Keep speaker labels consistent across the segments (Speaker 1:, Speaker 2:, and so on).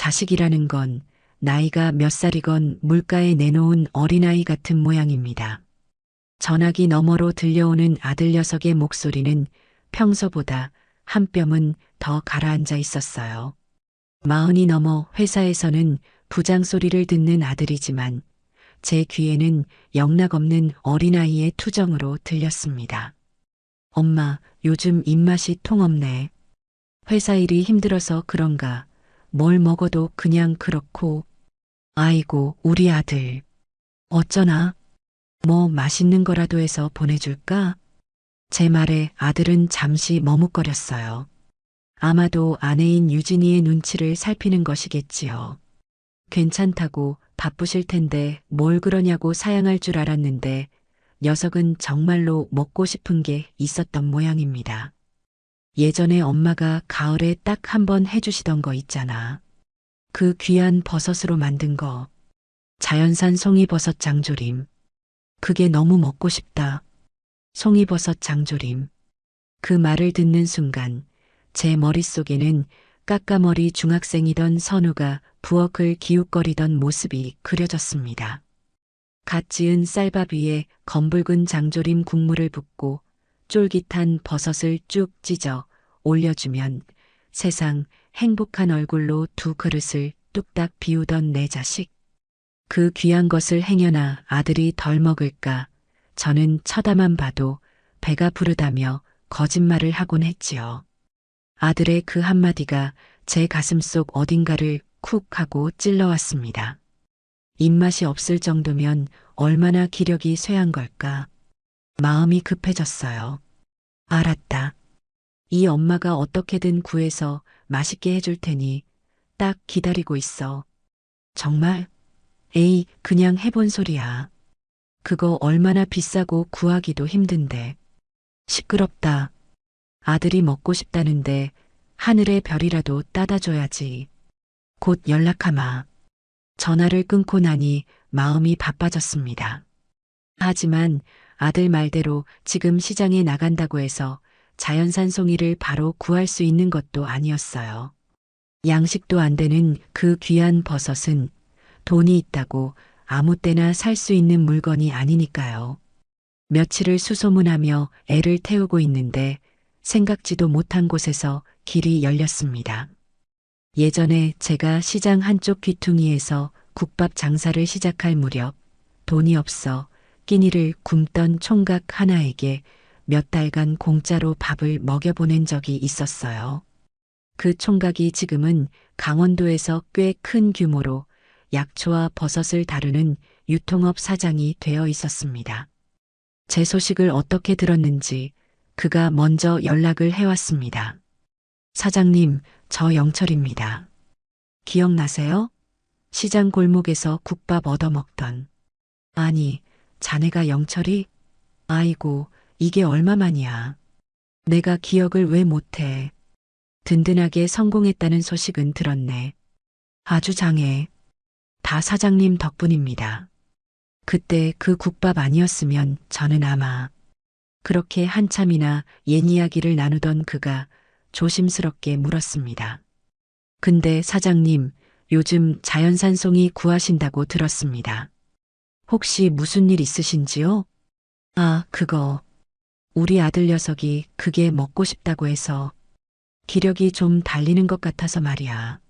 Speaker 1: 자식이라는 건 나이가 몇 살이건 물가에 내놓은 어린아이 같은 모양입니다. 전화기 너머로 들려오는 아들 녀석의 목소리는 평소보다 한 뼘은 더 가라앉아 있었어요. 40이 넘어 회사에서는 부장 소리를 듣는 아들이지만 제 귀에는 영락없는 어린아이의 투정으로 들렸습니다. 엄마, 요즘 입맛이 통없네. 회사 일이 힘들어서 그런가. 뭘 먹어도 그냥 그렇고. 아이고, 우리 아들. 어쩌나? 뭐 맛있는 거라도 해서 보내줄까? 제 말에 아들은 잠시 머뭇거렸어요. 아마도 아내인 유진이의 눈치를 살피는 것이겠지요. 괜찮다고 바쁘실 텐데 뭘 그러냐고 사양할 줄 알았는데 녀석은 정말로 먹고 싶은 게 있었던 모양입니다. 예전에 엄마가 가을에 딱 한 번 해주시던 거 있잖아. 그 귀한 버섯으로 만든 거. 자연산 송이버섯 장조림. 그게 너무 먹고 싶다. 송이버섯 장조림. 그 말을 듣는 순간 제 머릿속에는 까까머리 중학생이던 선우가 부엌을 기웃거리던 모습이 그려졌습니다. 갓 지은 쌀밥 위에 검붉은 장조림 국물을 붓고 쫄깃한 버섯을 쭉 찢어 올려주면 세상 행복한 얼굴로 두 그릇을 뚝딱 비우던 내 자식. 그 귀한 것을 행여나 아들이 덜 먹을까 저는 쳐다만 봐도 배가 부르다며 거짓말을 하곤 했지요. 아들의 그 한마디가 제 가슴속 어딘가를 쿡 하고 찔러왔습니다. 입맛이 없을 정도면 얼마나 기력이 쇠한 걸까. 마음이 급해졌어요. 알았다. 이 엄마가 어떻게든 구해서 맛있게 해줄 테니 딱 기다리고 있어. 정말? 에이, 그냥 해본 소리야. 그거 얼마나 비싸고 구하기도 힘든데. 시끄럽다. 아들이 먹고 싶다는데 하늘의 별이라도 따다 줘야지. 곧 연락하마. 전화를 끊고 나니 마음이 바빠졌습니다. 하지만 아들 말대로 지금 시장에 나간다고 해서 자연산 송이를 바로 구할 수 있는 것도 아니었어요. 양식도 안 되는 그 귀한 버섯은 돈이 있다고 아무 때나 살 수 있는 물건이 아니니까요. 며칠을 수소문하며 애를 태우고 있는데 생각지도 못한 곳에서 길이 열렸습니다. 예전에 제가 시장 한쪽 귀퉁이에서 국밥 장사를 시작할 무렵 돈이 없어 끼니를 굶던 총각 하나에게 몇 달간 공짜로 밥을 먹여보낸 적이 있었어요. 그 총각이 지금은 강원도에서 꽤 큰 규모로 약초와 버섯을 다루는 유통업 사장이 되어 있었습니다. 제 소식을 어떻게 들었는지 그가 먼저 연락을 해왔습니다. 사장님, 저 영철입니다. 기억나세요? 시장 골목에서 국밥 얻어먹던. 아니, 자네가 영철이? 아이고, 이게 얼마만이야. 내가 기억을 왜 못해. 든든하게 성공했다는 소식은 들었네. 아주 장해. 다 사장님 덕분입니다. 그때 그 국밥 아니었으면 저는 아마 그렇게 한참이나 옛 이야기를 나누던 그가 조심스럽게 물었습니다. 근데 사장님, 요즘 자연산 송이 구하신다고 들었습니다. 혹시 무슨 일 있으신지요? 아, 그거. 우리 아들 녀석이 그게 먹고 싶다고 해서 기력이 좀 달리는 것 같아서 말이야.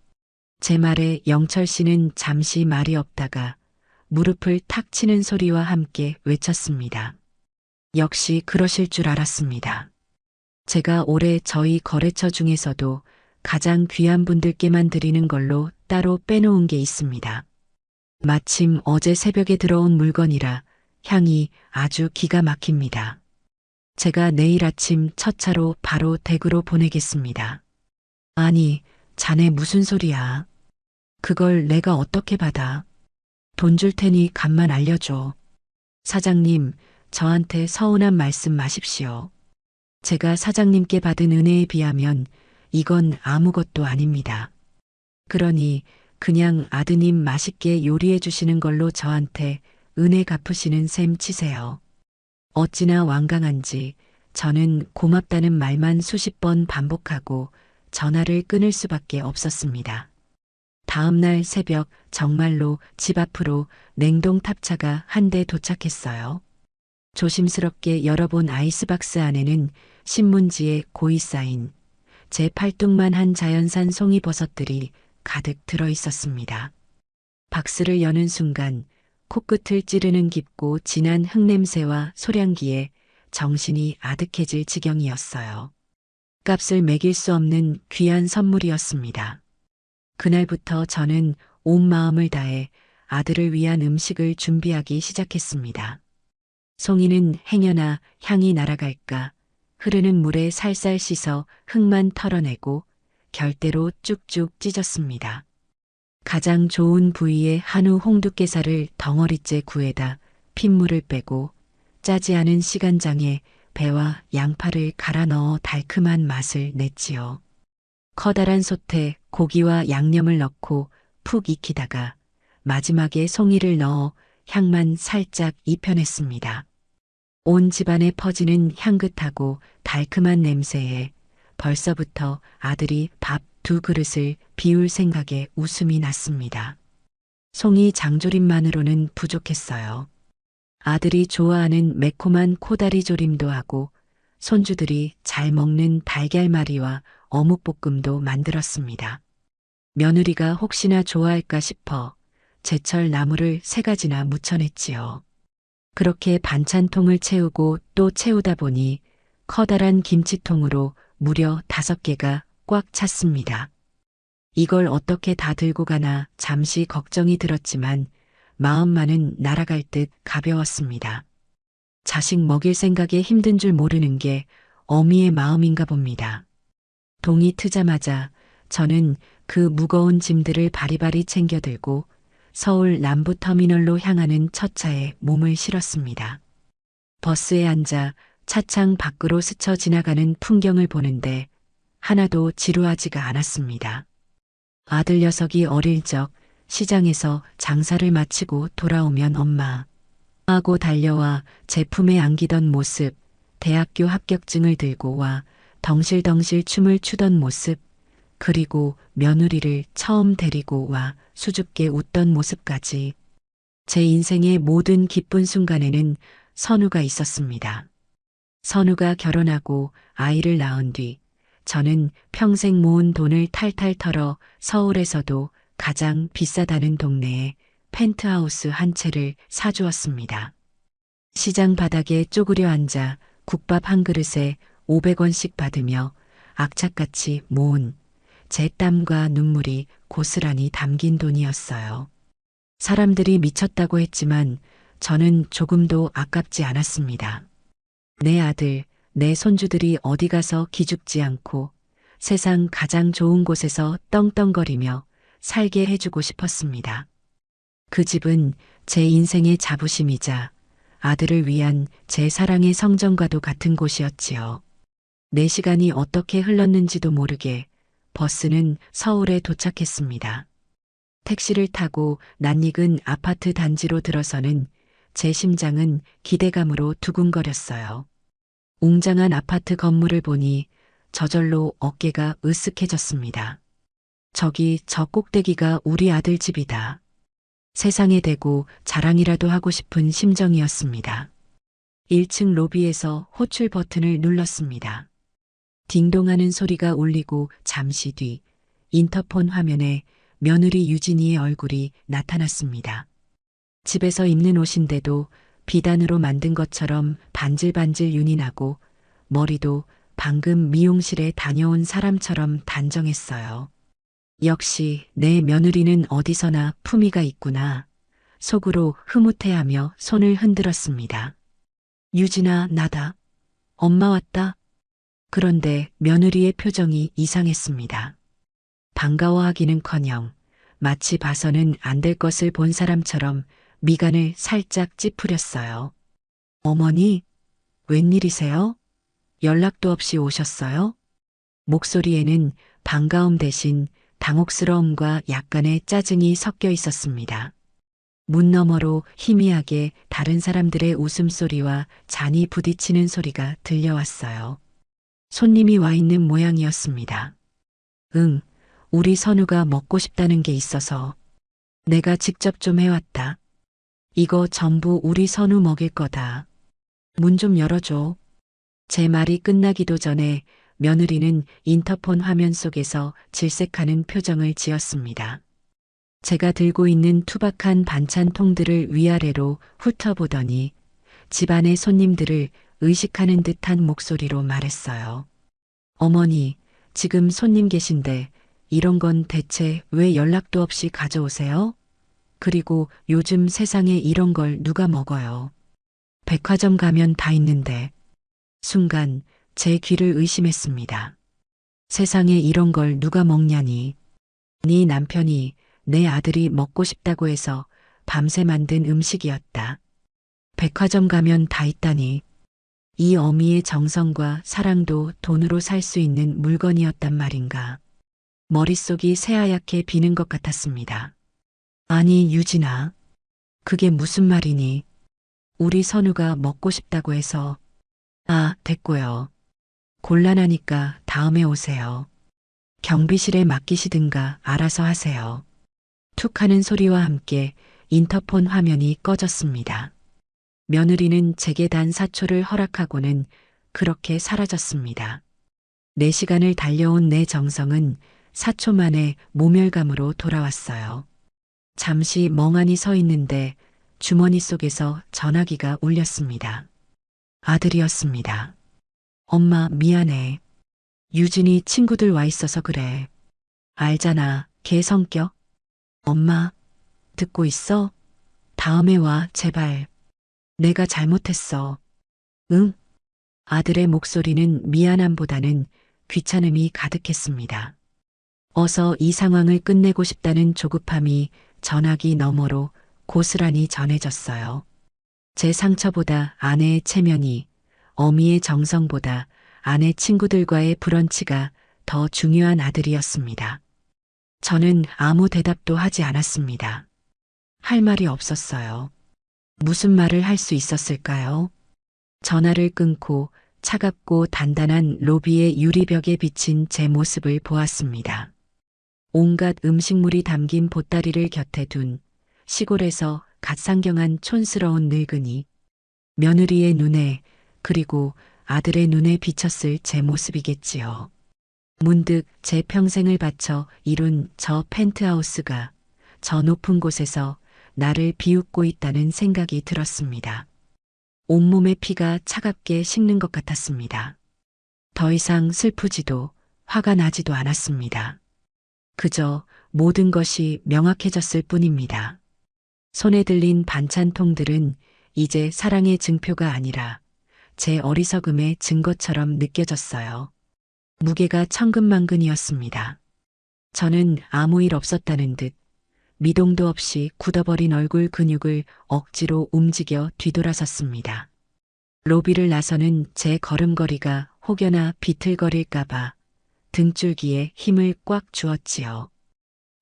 Speaker 1: 제 말에 영철 씨는 잠시 말이 없다가 무릎을 탁 치는 소리와 함께 외쳤습니다. 역시 그러실 줄 알았습니다. 제가 올해 저희 거래처 중에서도 가장 귀한 분들께만 드리는 걸로 따로 빼놓은 게 있습니다. 마침 어제 새벽에 들어온 물건이라 향이 아주 기가 막힙니다. 제가 내일 아침 첫 차로 바로 댁으로 보내겠습니다. 아니, 자네 무슨 소리야. 그걸 내가 어떻게 받아. 돈 줄 테니 값만 알려줘. 사장님, 저한테 서운한 말씀 마십시오. 제가 사장님께 받은 은혜에 비하면 이건 아무것도 아닙니다. 그러니 그냥 아드님 맛있게 요리해 주시는 걸로 저한테 은혜 갚으시는 셈 치세요. 어찌나 완강한지 저는 고맙다는 말만 수십 번 반복하고 전화를 끊을 수밖에 없었습니다. 다음 날 새벽 정말로 집 앞으로 냉동 탑차가 한 대 도착했어요. 조심스럽게 열어본 아이스박스 안에는 신문지에 고이 쌓인 제 팔뚝만한 자연산 송이버섯들이 가득 들어 있었습니다. 박스를 여는 순간 코끝을 찌르는 깊고 진한 흙냄새와 소량기에 정신이 아득해질 지경이었어요. 값을 매길 수 없는 귀한 선물이었습니다. 그날부터 저는 온 마음을 다해 아들을 위한 음식을 준비하기 시작했습니다. 송이는 행여나 향이 날아갈까 흐르는 물에 살살 씻어 흙만 털어내고 결대로 쭉쭉 찢었습니다. 가장 좋은 부위의 한우 홍두깨살을 덩어리째 구해다 핏물을 빼고 짜지 않은 시간장에 배와 양파를 갈아 넣어 달큼한 맛을 냈지요. 커다란 솥에 고기와 양념을 넣고 푹 익히다가 마지막에 송이를 넣어 향만 살짝 입혀냈습니다. 온 집안에 퍼지는 향긋하고 달큼한 냄새에 벌써부터 아들이 밥 2그릇을 비울 생각에 웃음이 났습니다. 송이 장조림만으로는 부족했어요. 아들이 좋아하는 매콤한 코다리 조림도 하고 손주들이 잘 먹는 달걀말이와 어묵볶음도 만들었습니다. 며느리가 혹시나 좋아할까 싶어 제철 나물을 3가지나 무쳐냈지요. 그렇게 반찬통을 채우고 또 채우다 보니 커다란 김치통으로 무려 5개가 꽉 찼습니다. 이걸 어떻게 다 들고 가나 잠시 걱정이 들었지만 마음만은 날아갈 듯 가벼웠습니다. 자식 먹일 생각에 힘든 줄 모르는 게 어미의 마음인가 봅니다. 동이 트자마자 저는 그 무거운 짐들을 바리바리 챙겨 들고 서울 남부터미널로 향하는 첫 차에 몸을 실었습니다. 버스에 앉아 차창 밖으로 스쳐 지나가는 풍경을 보는데 하나도 지루하지가 않았습니다. 아들 녀석이 어릴 적 시장에서 장사를 마치고 돌아오면 엄마 하고 달려와 제 품에 안기던 모습, 대학교 합격증을 들고 와 덩실덩실 춤을 추던 모습, 그리고 며느리를 처음 데리고 와 수줍게 웃던 모습까지 제 인생의 모든 기쁜 순간에는 선우가 있었습니다. 선우가 결혼하고 아이를 낳은 뒤 저는 평생 모은 돈을 탈탈 털어 서울에서도 가장 비싸다는 동네에 펜트하우스 한 채를 사주었습니다. 시장 바닥에 쪼그려 앉아 국밥 한 그릇에 500원씩 받으며 악착같이 모은 제 땀과 눈물이 고스란히 담긴 돈이었어요. 사람들이 미쳤다고 했지만 저는 조금도 아깝지 않았습니다. 내 아들, 내 손주들이 어디 가서 기죽지 않고 세상 가장 좋은 곳에서 떵떵거리며 살게 해주고 싶었습니다. 그 집은 제 인생의 자부심이자 아들을 위한 제 사랑의 성전과도 같은 곳이었지요. 4시간이 어떻게 흘렀는지도 모르게 버스는 서울에 도착했습니다. 택시를 타고 낯익은 아파트 단지로 들어서는 제 심장은 기대감으로 두근거렸어요. 웅장한 아파트 건물을 보니 저절로 어깨가 으쓱해졌습니다. 저기 저 꼭대기가 우리 아들 집이다. 세상에 대고 자랑이라도 하고 싶은 심정이었습니다. 1층 로비에서 호출 버튼을 눌렀습니다. 딩동하는 소리가 울리고 잠시 뒤 인터폰 화면에 며느리 유진이의 얼굴이 나타났습니다. 집에서 입는 옷인데도 비단으로 만든 것처럼 반질반질 윤이 나고 머리도 방금 미용실에 다녀온 사람처럼 단정했어요. 역시 내 며느리는 어디서나 품위가 있구나. 속으로 흐뭇해하며 손을 흔들었습니다. 유진아, 나다. 엄마 왔다. 그런데 며느리의 표정이 이상했습니다. 반가워하기는커녕 마치 봐서는 안 될 것을 본 사람처럼 미간을 살짝 찌푸렸어요. 어머니, 웬일이세요? 연락도 없이 오셨어요? 목소리에는 반가움 대신 당혹스러움과 약간의 짜증이 섞여 있었습니다. 문 너머로 희미하게 다른 사람들의 웃음소리와 잔이 부딪히는 소리가 들려왔어요. 손님이 와 있는 모양이었습니다. 응, 우리 선우가 먹고 싶다는 게 있어서 내가 직접 좀 해왔다. 이거 전부 우리 선우 먹일 거다. 문 좀 열어줘. 제 말이 끝나기도 전에 며느리는 인터폰 화면 속에서 질색하는 표정을 지었습니다. 제가 들고 있는 투박한 반찬통들을 위아래로 훑어보더니 집안의 손님들을 의식하는 듯한 목소리로 말했어요. 어머니, 지금 손님 계신데 이런 건 대체 왜 연락도 없이 가져오세요? 그리고 요즘 세상에 이런 걸 누가 먹어요? 백화점 가면 다 있는데. 순간 제 귀를 의심했습니다. 세상에 이런 걸 누가 먹냐니. 네 남편이 내 아들이 먹고 싶다고 해서 밤새 만든 음식이었다. 백화점 가면 다 있다니. 이 어미의 정성과 사랑도 돈으로 살 수 있는 물건이었단 말인가. 머릿속이 새하얗게 비는 것 같았습니다. 아니, 유진아. 그게 무슨 말이니? 우리 선우가 먹고 싶다고 해서. 아, 됐고요. 곤란하니까 다음에 오세요. 경비실에 맡기시든가 알아서 하세요. 툭 하는 소리와 함께 인터폰 화면이 꺼졌습니다. 며느리는 제게 단 4초를 허락하고는 그렇게 사라졌습니다. 4시간을 달려온 내 정성은 4초 만에 모멸감으로 돌아왔어요. 잠시 멍하니 서 있는데 주머니 속에서 전화기가 울렸습니다. 아들이었습니다. 엄마, 미안해. 유진이 친구들 와 있어서 그래. 알잖아, 걔 성격. 엄마, 듣고 있어? 다음에 와, 제발. 내가 잘못했어. 응? 아들의 목소리는 미안함보다는 귀찮음이 가득했습니다. 어서 이 상황을 끝내고 싶다는 조급함이 전화기 너머로 고스란히 전해졌어요. 제 상처보다 아내의 체면이, 어미의 정성보다 아내 친구들과의 브런치가 더 중요한 아들이었습니다. 저는 아무 대답도 하지 않았습니다. 할 말이 없었어요. 무슨 말을 할 수 있었을까요? 전화를 끊고 차갑고 단단한 로비의 유리벽에 비친 제 모습을 보았습니다. 온갖 음식물이 담긴 보따리를 곁에 둔 시골에서 갓상경한 촌스러운 늙은이, 며느리의 눈에 그리고 아들의 눈에 비쳤을 제 모습이겠지요. 문득 제 평생을 바쳐 이룬 저 펜트하우스가 저 높은 곳에서 나를 비웃고 있다는 생각이 들었습니다. 온몸의 피가 차갑게 식는 것 같았습니다. 더 이상 슬프지도 화가 나지도 않았습니다. 그저 모든 것이 명확해졌을 뿐입니다. 손에 들린 반찬통들은 이제 사랑의 증표가 아니라 제 어리석음의 증거처럼 느껴졌어요. 무게가 천근만근이었습니다. 저는 아무 일 없었다는 듯 미동도 없이 굳어버린 얼굴 근육을 억지로 움직여 뒤돌아섰습니다. 로비를 나서는 제 걸음걸이가 혹여나 비틀거릴까봐 등줄기에 힘을 꽉 주었지요.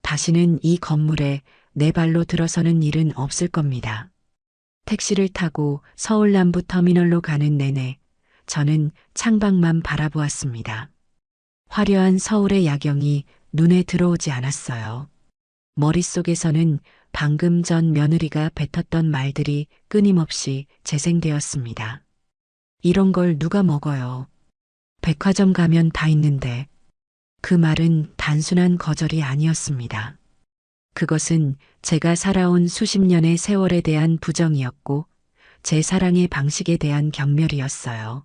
Speaker 1: 다시는 이 건물에 내 발로 들어서는 일은 없을 겁니다. 택시를 타고 서울 남부 터미널로 가는 내내 저는 창밖만 바라보았습니다. 화려한 서울의 야경이 눈에 들어오지 않았어요. 머릿속에서는 방금 전 며느리가 뱉었던 말들이 끊임없이 재생되었습니다. 이런 걸 누가 먹어요? 백화점 가면 다 있는데. 그 말은 단순한 거절이 아니었습니다. 그것은 제가 살아온 수십 년의 세월에 대한 부정이었고 제 사랑의 방식에 대한 경멸이었어요.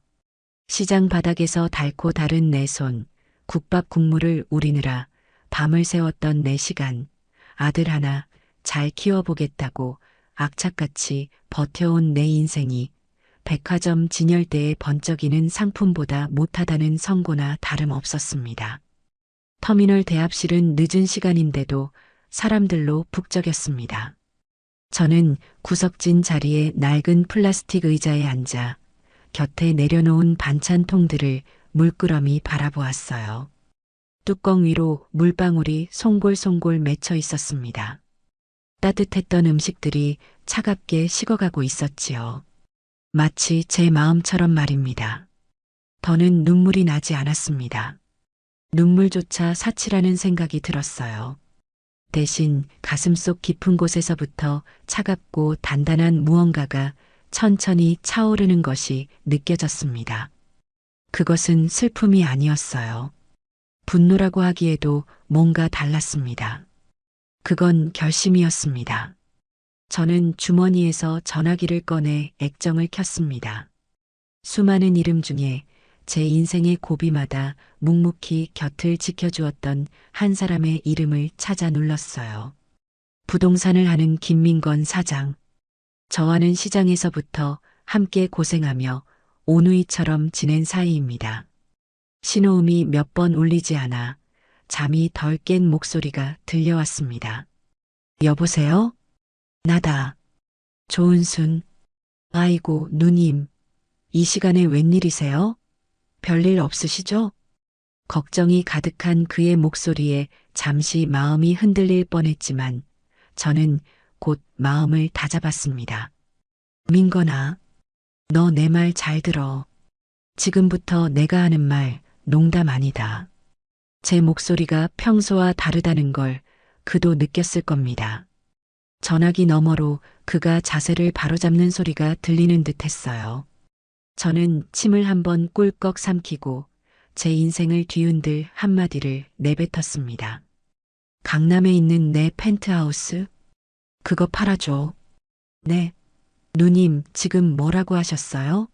Speaker 1: 시장 바닥에서 닳고 다른 내 손, 국밥 국물을 우리느라 밤을 새웠던 내 시간, 아들 하나 잘 키워보겠다고 악착같이 버텨온 내 인생이 백화점 진열대에 번쩍이는 상품보다 못하다는 선고나 다름없었습니다. 터미널 대합실은 늦은 시간인데도 사람들로 북적였습니다. 저는 구석진 자리에 낡은 플라스틱 의자에 앉아 곁에 내려놓은 반찬통들을 물끄러미 바라보았어요. 뚜껑 위로 물방울이 송골송골 맺혀 있었습니다. 따뜻했던 음식들이 차갑게 식어가고 있었지요. 마치 제 마음처럼 말입니다. 더는 눈물이 나지 않았습니다. 눈물조차 사치라는 생각이 들었어요. 대신 가슴속 깊은 곳에서부터 차갑고 단단한 무언가가 천천히 차오르는 것이 느껴졌습니다. 그것은 슬픔이 아니었어요. 분노라고 하기에도 뭔가 달랐습니다. 그건 결심이었습니다. 저는 주머니에서 전화기를 꺼내 액정을 켰습니다. 수많은 이름 중에 제 인생의 고비마다 묵묵히 곁을 지켜주었던 한 사람의 이름을 찾아 눌렀어요. 부동산을 하는 김민건 사장. 저와는 시장에서부터 함께 고생하며 오누이처럼 지낸 사이입니다. 신호음이 몇 번 울리지 않아 잠이 덜 깬 목소리가 들려왔습니다. 여보세요? 나다. 조은순. 아이고, 누님. 이 시간에 웬일이세요? 별일 없으시죠? 걱정이 가득한 그의 목소리에 잠시 마음이 흔들릴 뻔했지만 저는 곧 마음을 다잡았습니다. 민건아, 너 내 말 잘 들어. 지금부터 내가 하는 말 농담 아니다. 제 목소리가 평소와 다르다는 걸 그도 느꼈을 겁니다. 전화기 너머로 그가 자세를 바로잡는 소리가 들리는 듯 했어요. 저는 침을 한번 꿀꺽 삼키고 제 인생을 뒤흔들 한마디를 내뱉었습니다. 강남에 있는 내 펜트하우스? 그거 팔아줘. 네. 누님, 지금 뭐라고 하셨어요?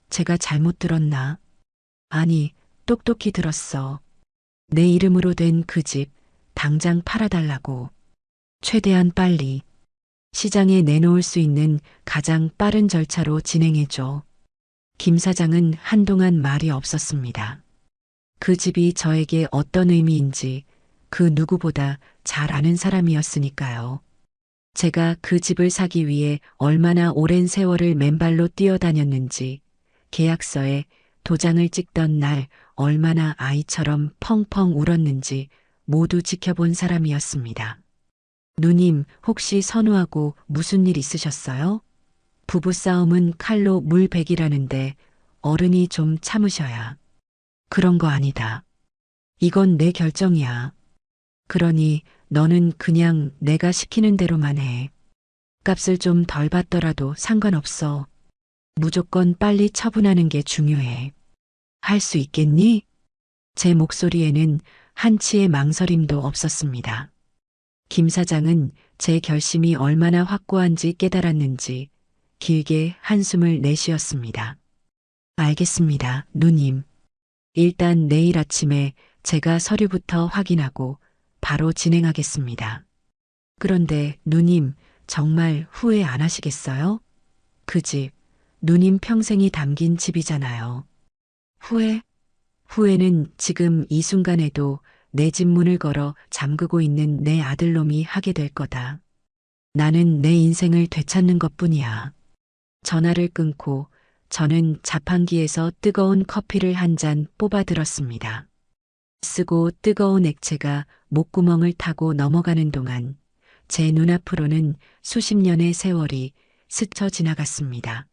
Speaker 1: 제가 잘못 들었나? 아니, 똑똑히 들었어. 내 이름으로 된 그 집, 당장 팔아달라고. 최대한 빨리. 시장에 내놓을 수 있는 가장 빠른 절차로 진행해줘. 김 사장은 한동안 말이 없었습니다. 그 집이 저에게 어떤 의미인지 그 누구보다 잘 아는 사람이었으니까요. 제가 그 집을 사기 위해 얼마나 오랜 세월을 맨발로 뛰어다녔는지, 계약서에 도장을 찍던 날 얼마나 아이처럼 펑펑 울었는지 모두 지켜본 사람이었습니다. 누님, 혹시 선우하고 무슨 일 있으셨어요? 부부싸움은 칼로 물베기라는데 어른이 좀 참으셔야. 그런 거 아니다. 이건 내 결정이야. 그러니 너는 그냥 내가 시키는 대로만 해. 값을 좀 덜 받더라도 상관없어. 무조건 빨리 처분하는 게 중요해. 할 수 있겠니? 제 목소리에는 한치의 망설임도 없었습니다. 김 사장은 제 결심이 얼마나 확고한지 깨달았는지 길게 한숨을 내쉬었습니다. 알겠습니다, 누님. 일단 내일 아침에 제가 서류부터 확인하고 바로 진행하겠습니다. 그런데 누님, 정말 후회 안 하시겠어요? 그 집, 누님 평생이 담긴 집이잖아요. 후회? 후회는 지금 이 순간에도 내 집 문을 걸어 잠그고 있는 내 아들놈이 하게 될 거다. 나는 내 인생을 되찾는 것뿐이야. 전화를 끊고 저는 자판기에서 뜨거운 커피를 한 잔 뽑아 들었습니다. 쓰고 뜨거운 액체가 목구멍을 타고 넘어가는 동안 제 눈앞으로는 수십 년의 세월이 스쳐 지나갔습니다.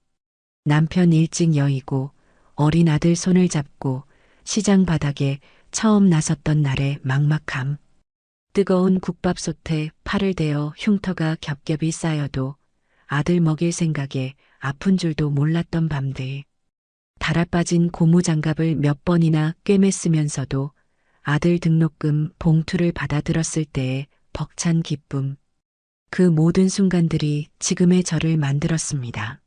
Speaker 1: 남편 일찍 여의고 어린 아들 손을 잡고 시장 바닥에 처음 나섰던 날의 막막함. 뜨거운 국밥솥에 팔을 대어 흉터가 겹겹이 쌓여도 아들 먹일 생각에 아픈 줄도 몰랐던 밤들. 달아빠진 고무장갑을 몇 번이나 꿰맸으면서도 아들 등록금 봉투를 받아들었을 때의 벅찬 기쁨. 그 모든 순간들이 지금의 저를 만들었습니다.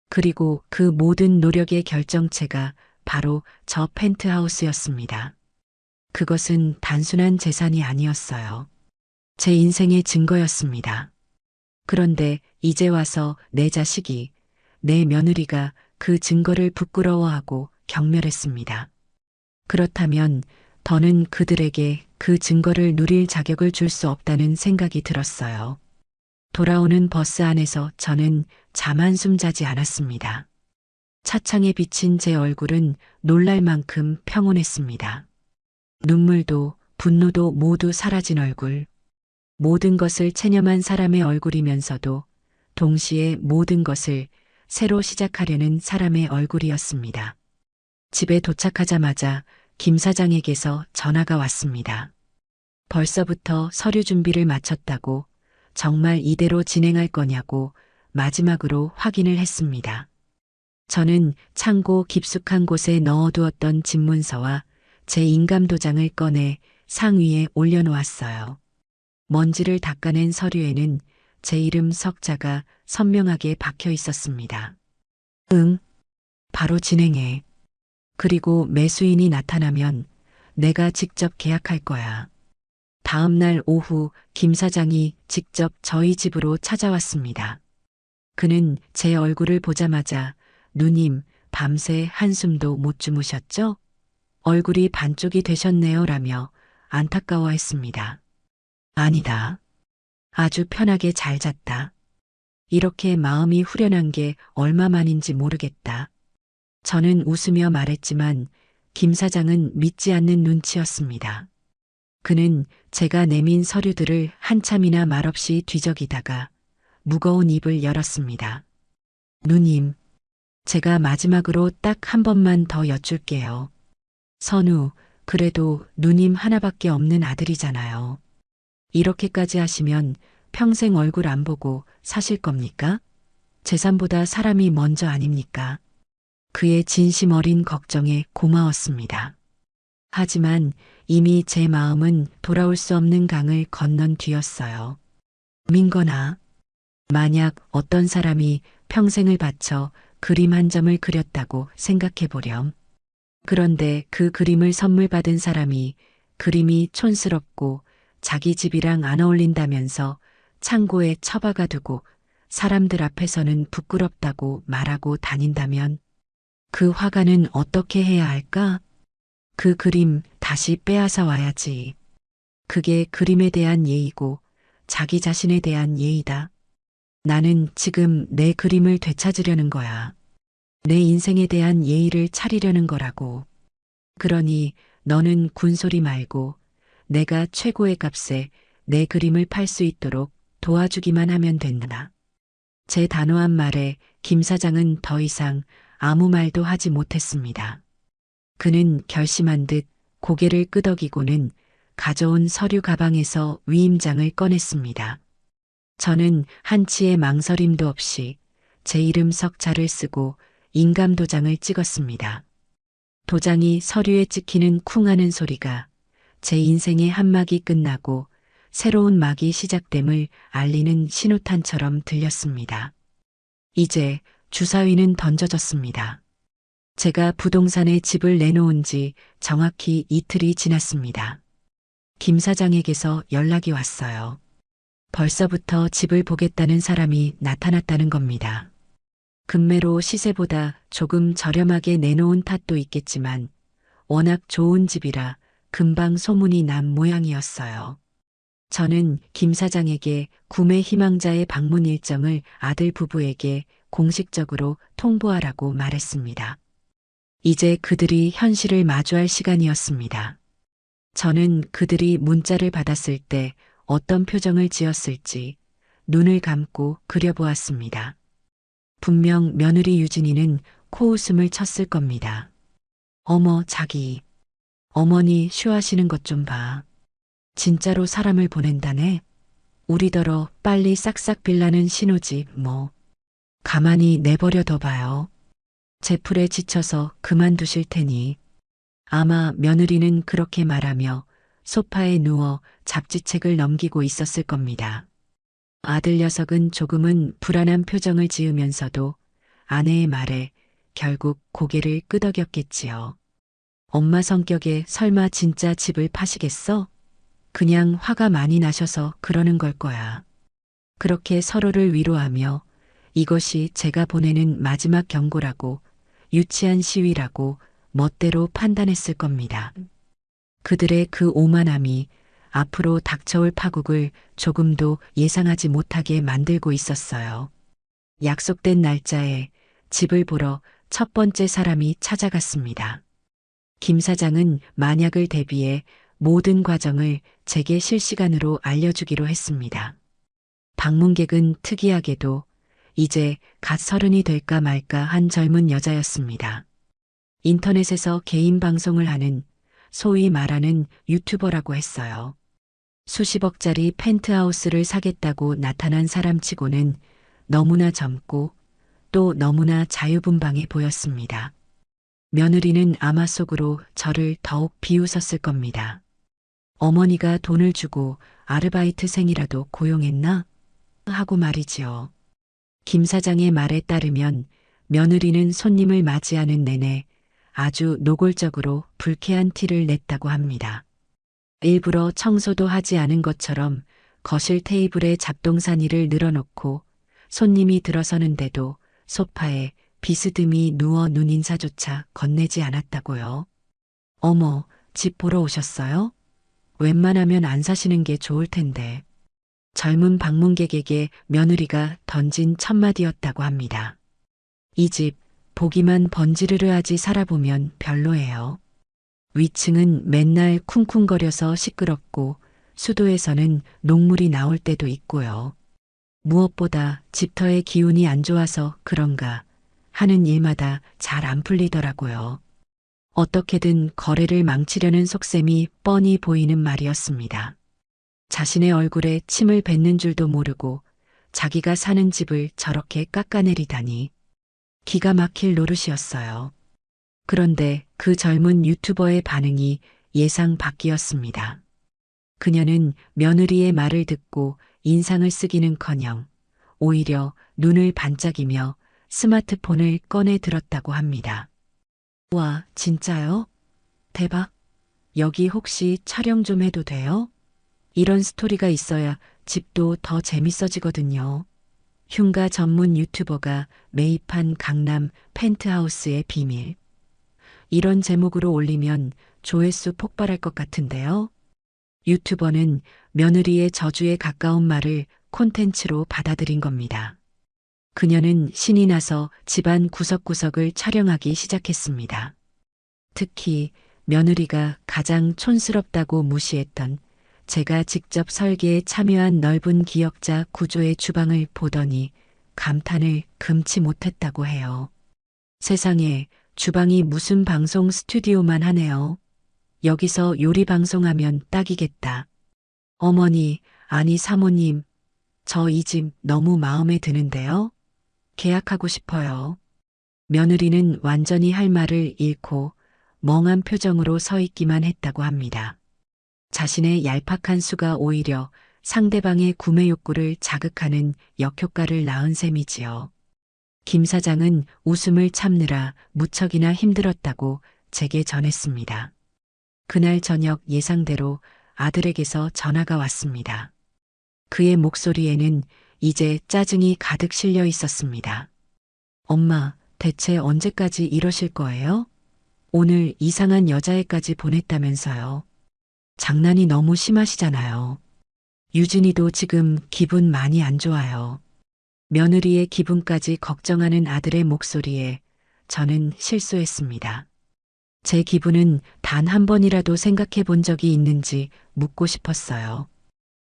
Speaker 1: 그리고 그 모든 노력의 결정체가 바로 저 펜트하우스였습니다. 그것은 단순한 재산이 아니었어요. 제 인생의 증거였습니다. 그런데 이제 와서 내 자식이, 내 며느리가 그 증거를 부끄러워하고 경멸했습니다. 그렇다면 더는 그들에게 그 증거를 누릴 자격을 줄 수 없다는 생각이 들었어요. 돌아오는 버스 안에서 저는 잠 한숨 자지 않았습니다. 차창에 비친 제 얼굴은 놀랄 만큼 평온했습니다. 눈물도 분노도 모두 사라진 얼굴. 모든 것을 체념한 사람의 얼굴이면서도 동시에 모든 것을 새로 시작하려는 사람의 얼굴이었습니다. 집에 도착하자마자 김 사장에게서 전화가 왔습니다. 벌써부터 서류 준비를 마쳤다고, 정말 이대로 진행할 거냐고 마지막으로 확인을 했습니다. 저는 창고 깊숙한 곳에 넣어두었던 집문서와 제 인감도장을 꺼내 상위에 올려놓았어요. 먼지를 닦아낸 서류에는 제 이름 석자가 선명하게 박혀 있었습니다. 응, 바로 진행해. 그리고 매수인이 나타나면 내가 직접 계약할 거야. 다음 날 오후 김 사장이 직접 저희 집으로 찾아왔습니다. 그는 제 얼굴을 보자마자 누님, 밤새 한숨도 못 주무셨죠? 얼굴이 반쪽이 되셨네요 라며 안타까워했습니다. 아니다. 아주 편하게 잘 잤다. 이렇게 마음이 후련한 게 얼마만인지 모르겠다. 저는 웃으며 말했지만 김 사장은 믿지 않는 눈치였습니다. 그는 제가 내민 서류들을 한참이나 말없이 뒤적이다가 무거운 입을 열었습니다. 누님, 제가 마지막으로 딱 한 번만 더 여쭐게요. 선우, 그래도 누님 하나밖에 없는 아들이잖아요. 이렇게까지 하시면 평생 얼굴 안 보고 사실 겁니까? 재산보다 사람이 먼저 아닙니까? 그의 진심 어린 걱정에 고마웠습니다. 하지만 이미 제 마음은 돌아올 수 없는 강을 건넌 뒤였어요. 민건아, 만약 어떤 사람이 평생을 바쳐 그림 한 점을 그렸다고 생각해 보렴. 그런데 그 그림을 선물 받은 사람이 그림이 촌스럽고 자기 집이랑 안 어울린다면서 창고에 처박아 두고 사람들 앞에서는 부끄럽다고 말하고 다닌다면 그 화가는 어떻게 해야 할까? 그 그림 다시 빼앗아 와야지. 그게 그림에 대한 예의고 자기 자신에 대한 예의다. 나는 지금 내 그림을 되찾으려는 거야. 내 인생에 대한 예의를 차리려는 거라고. 그러니 너는 군소리 말고 내가 최고의 값에 내 그림을 팔 수 있도록 도와주기만 하면 된다. 제 단호한 말에 김 사장은 더 이상 아무 말도 하지 못했습니다. 그는 결심한 듯 고개를 끄덕이고는 가져온 서류 가방에서 위임장을 꺼냈습니다. 저는 한치의 망설임도 없이 제 이름 석자를 쓰고 인감도장을 찍었습니다. 도장이 서류에 찍히는 쿵 하는 소리가 제 인생의 한 막이 끝나고 새로운 막이 시작됨을 알리는 신호탄처럼 들렸습니다. 이제 주사위는 던져졌습니다. 제가 부동산에 집을 내놓은 지 정확히 이틀이 지났습니다. 김 사장에게서 연락이 왔어요. 벌써부터 집을 보겠다는 사람이 나타났다는 겁니다. 금매로 시세보다 조금 저렴하게 내놓은 탓도 있겠지만 워낙 좋은 집이라 금방 소문이 난 모양이었어요. 저는 김 사장에게 구매 희망자의 방문 일정을 아들 부부에게 공식적으로 통보하라고 말했습니다. 이제 그들이 현실을 마주할 시간이었습니다. 저는 그들이 문자를 받았을 때 어떤 표정을 지었을지 눈을 감고 그려보았습니다. 분명 며느리 유진이는 코웃음을 쳤을 겁니다. 어머, 자기. 어머니 쉬하시는 것 좀 봐. 진짜로 사람을 보낸다네. 우리더러 빨리 싹싹 빌라는 신호지 뭐. 가만히 내버려 둬봐요. 제 풀에 지쳐서 그만두실 테니. 아마 며느리는 그렇게 말하며 소파에 누워 잡지책을 넘기고 있었을 겁니다. 아들 녀석은 조금은 불안한 표정을 지으면서도 아내의 말에 결국 고개를 끄덕였겠지요. 엄마 성격에 설마 진짜 집을 파시겠어? 그냥 화가 많이 나셔서 그러는 걸 거야. 그렇게 서로를 위로하며 이것이 제가 보내는 마지막 경고라고 유치한 시위라고 멋대로 판단했을 겁니다. 그들의 그 오만함이 앞으로 닥쳐올 파국을 조금도 예상하지 못하게 만들고 있었어요. 약속된 날짜에 집을 보러 첫 번째 사람이 찾아갔습니다. 김 사장은 만약을 대비해 모든 과정을 제게 실시간으로 알려주기로 했습니다. 방문객은 특이하게도 이제 갓 30이 될까 말까 한 젊은 여자였습니다. 인터넷에서 개인 방송을 하는 소위 말하는 유튜버라고 했어요. 수십억짜리 펜트하우스를 사겠다고 나타난 사람치고는 너무나 젊고 또 너무나 자유분방해 보였습니다. 며느리는 아마 속으로 저를 더욱 비웃었을 겁니다. 어머니가 돈을 주고 아르바이트생이라도 고용했나? 하고 말이지요. 김 사장의 말에 따르면 며느리는 손님을 맞이하는 내내 아주 노골적으로 불쾌한 티를 냈다고 합니다. 일부러 청소도 하지 않은 것처럼 거실 테이블에 잡동사니를 늘어놓고 손님이 들어서는데도 소파에 비스듬히 누워 눈인사조차 건네지 않았다고요. 어머, 집 보러 오셨어요? 웬만하면 안 사시는 게 좋을 텐데. 젊은 방문객에게 며느리가 던진 첫마디였다고 합니다. 이 집 보기만 번지르르하지 살아보면 별로예요. 위층은 맨날 쿵쿵거려서 시끄럽고 수도에서는 녹물이 나올 때도 있고요. 무엇보다 집터의 기운이 안 좋아서 그런가 하는 일마다 잘 안 풀리더라고요. 어떻게든 거래를 망치려는 속셈이 뻔히 보이는 말이었습니다. 자신의 얼굴에 침을 뱉는 줄도 모르고 자기가 사는 집을 저렇게 깎아내리다니 기가 막힐 노릇이었어요. 그런데 그 젊은 유튜버의 반응이 예상 밖이었습니다. 그녀는 며느리의 말을 듣고 인상을 쓰기는커녕 오히려 눈을 반짝이며 스마트폰을 꺼내 들었다고 합니다. 와, 진짜요? 대박. 여기 혹시 촬영 좀 해도 돼요? 이런 스토리가 있어야 집도 더 재밌어지거든요. 흉가 전문 유튜버가 매입한 강남 펜트하우스의 비밀. 이런 제목으로 올리면 조회수 폭발할 것 같은데요. 유튜버는 며느리의 저주에 가까운 말을 콘텐츠로 받아들인 겁니다. 그녀는 신이 나서 집안 구석구석을 촬영하기 시작했습니다. 특히 며느리가 가장 촌스럽다고 무시했던 제가 직접 설계에 참여한 넓은 기역자 구조의 주방을 보더니 감탄을 금치 못했다고 해요. 세상에 주방이 무슨 방송 스튜디오만 하네요. 여기서 요리 방송하면 딱이겠다. 어머니, 아니 사모님, 저 이 집 너무 마음에 드는데요. 계약하고 싶어요. 며느리는 완전히 할 말을 잃고 멍한 표정으로 서 있기만 했다고 합니다. 자신의 얄팍한 수가 오히려 상대방의 구매 욕구를 자극하는 역효과를 낳은 셈이지요. 김 사장은 웃음을 참느라 무척이나 힘들었다고 제게 전했습니다. 그날 저녁 예상대로 아들에게서 전화가 왔습니다. 그의 목소리에는 이제 짜증이 가득 실려 있었습니다. 엄마, 대체 언제까지 이러실 거예요? 오늘 이상한 여자애까지 보냈다면서요. 장난이 너무 심하시잖아요. 유진이도 지금 기분 많이 안 좋아요. 며느리의 기분까지 걱정하는 아들의 목소리에 저는 실수했습니다. 제 기분은 단 한 번이라도 생각해 본 적이 있는지 묻고 싶었어요.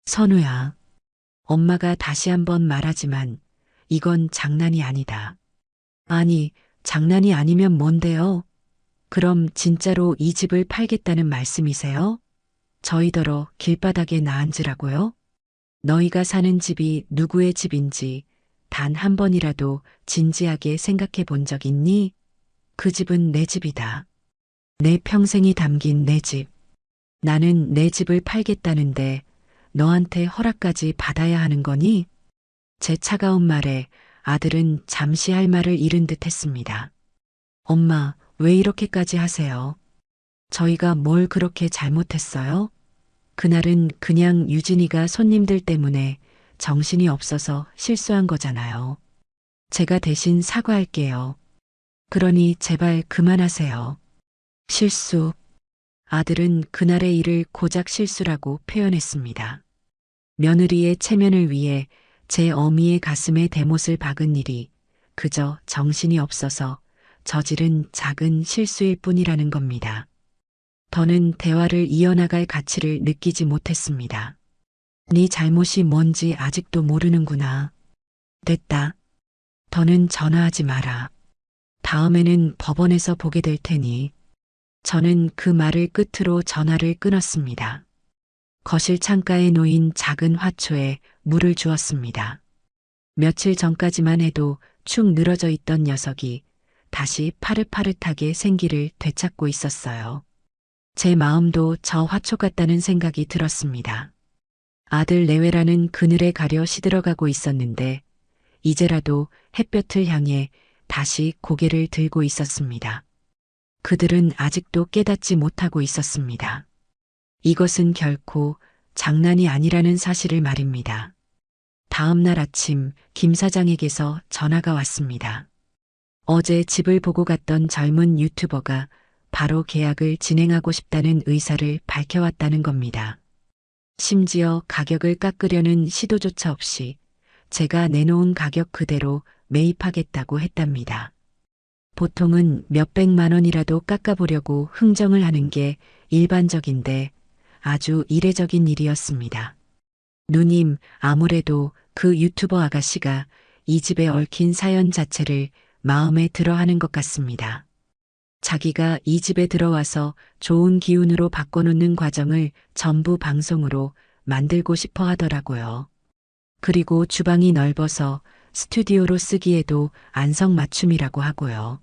Speaker 1: 선우야, 엄마가 다시 한번 말하지만 이건 장난이 아니다. 아니, 장난이 아니면 뭔데요? 그럼 진짜로 이 집을 팔겠다는 말씀이세요? 저희더러 길바닥에 나앉으라고요? 너희가 사는 집이 누구의 집인지 단 한 번이라도 진지하게 생각해 본 적 있니? 그 집은 내 집이다. 내 평생이 담긴 내 집. 나는 내 집을 팔겠다는데 너한테 허락까지 받아야 하는 거니? 제 차가운 말에 아들은 잠시 할 말을 잃은 듯 했습니다. 엄마, 왜 이렇게까지 하세요? 저희가 뭘 그렇게 잘못했어요? 그날은 그냥 유진이가 손님들 때문에 정신이 없어서 실수한 거잖아요. 제가 대신 사과할게요. 그러니 제발 그만하세요. 실수. 아들은 그날의 일을 고작 실수라고 표현했습니다. 며느리의 체면을 위해 제 어미의 가슴에 대못을 박은 일이 그저 정신이 없어서 저지른 작은 실수일 뿐이라는 겁니다. 더는 대화를 이어나갈 가치를 느끼지 못했습니다. 네 잘못이 뭔지 아직도 모르는구나. 됐다. 더는 전화하지 마라. 다음에는 법원에서 보게 될 테니. 저는 그 말을 끝으로 전화를 끊었습니다. 거실 창가에 놓인 작은 화초에 물을 주었습니다. 며칠 전까지만 해도 축 늘어져 있던 녀석이 다시 파릇파릇하게 생기를 되찾고 있었어요. 제 마음도 저 화초 같다는 생각이 들었습니다. 아들 내외라는 그늘에 가려 시들어가고 있었는데 이제라도 햇볕을 향해 다시 고개를 들고 있었습니다. 그들은 아직도 깨닫지 못하고 있었습니다. 이것은 결코 장난이 아니라는 사실을 말입니다. 다음 날 아침 김 사장에게서 전화가 왔습니다. 어제 집을 보고 갔던 젊은 유튜버가 바로 계약을 진행하고 싶다는 의사를 밝혀왔다는 겁니다. 심지어 가격을 깎으려는 시도조차 없이 제가 내놓은 가격 그대로 매입하겠다고 했답니다. 보통은 몇백만 원이라도 깎아보려고 흥정을 하는 게 일반적인데 아주 이례적인 일이었습니다. 누님, 아무래도 그 유튜버 아가씨가 이 집에 얽힌 사연 자체를 마음에 들어 하는 것 같습니다. 자기가 이 집에 들어와서 좋은 기운으로 바꿔놓는 과정을 전부 방송으로 만들고 싶어 하더라고요. 그리고 주방이 넓어서 스튜디오로 쓰기에도 안성맞춤이라고 하고요.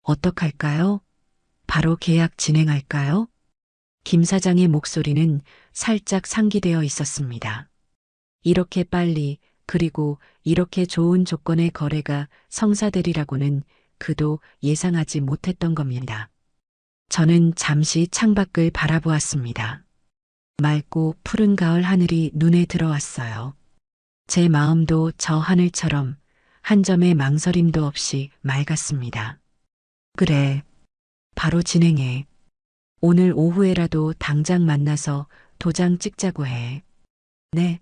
Speaker 1: 어떡할까요? 바로 계약 진행할까요? 김 사장의 목소리는 살짝 상기되어 있었습니다. 이렇게 빨리 그리고 이렇게 좋은 조건의 거래가 성사되리라고는 그도 예상하지 못했던 겁니다. 저는 잠시 창밖을 바라보았습니다. 맑고 푸른 가을 하늘이 눈에 들어왔어요. 제 마음도 저 하늘처럼 한 점의 망설임도 없이 맑았습니다. 그래, 바로 진행해. 오늘 오후에라도 당장 만나서 도장 찍자고 해. 네,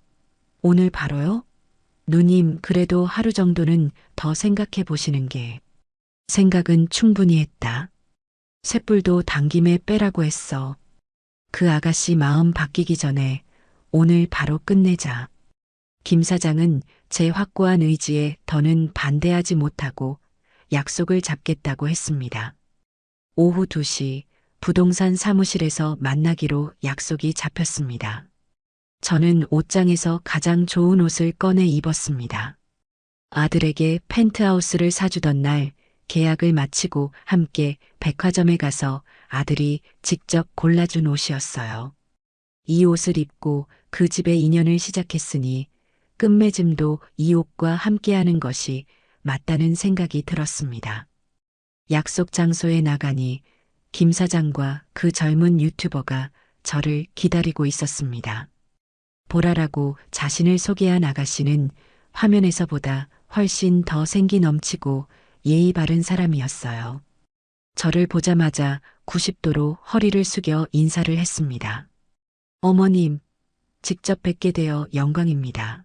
Speaker 1: 오늘 바로요? 누님, 그래도 하루 정도는 더 생각해 보시는 게. 생각은 충분히 했다. 쇳불도 당김에 빼라고 했어. 그 아가씨 마음 바뀌기 전에 오늘 바로 끝내자. 김 사장은 제 확고한 의지에 더는 반대하지 못하고 약속을 잡겠다고 했습니다. 오후 2시 부동산 사무실에서 만나기로 약속이 잡혔습니다. 저는 옷장에서 가장 좋은 옷을 꺼내 입었습니다. 아들에게 펜트하우스를 사주던 날 계약을 마치고 함께 백화점에 가서 아들이 직접 골라준 옷이었어요. 이 옷을 입고 그 집의 인연을 시작했으니 끝맺음도 이 옷과 함께하는 것이 맞다는 생각이 들었습니다. 약속 장소에 나가니 김 사장과 그 젊은 유튜버가 저를 기다리고 있었습니다. 보라라고 자신을 소개한 아가씨는 화면에서보다 훨씬 더 생기 넘치고 예의 바른 사람이었어요. 저를 보자마자 90도로 허리를 숙여 인사를 했습니다. 어머님, 직접 뵙게 되어 영광입니다.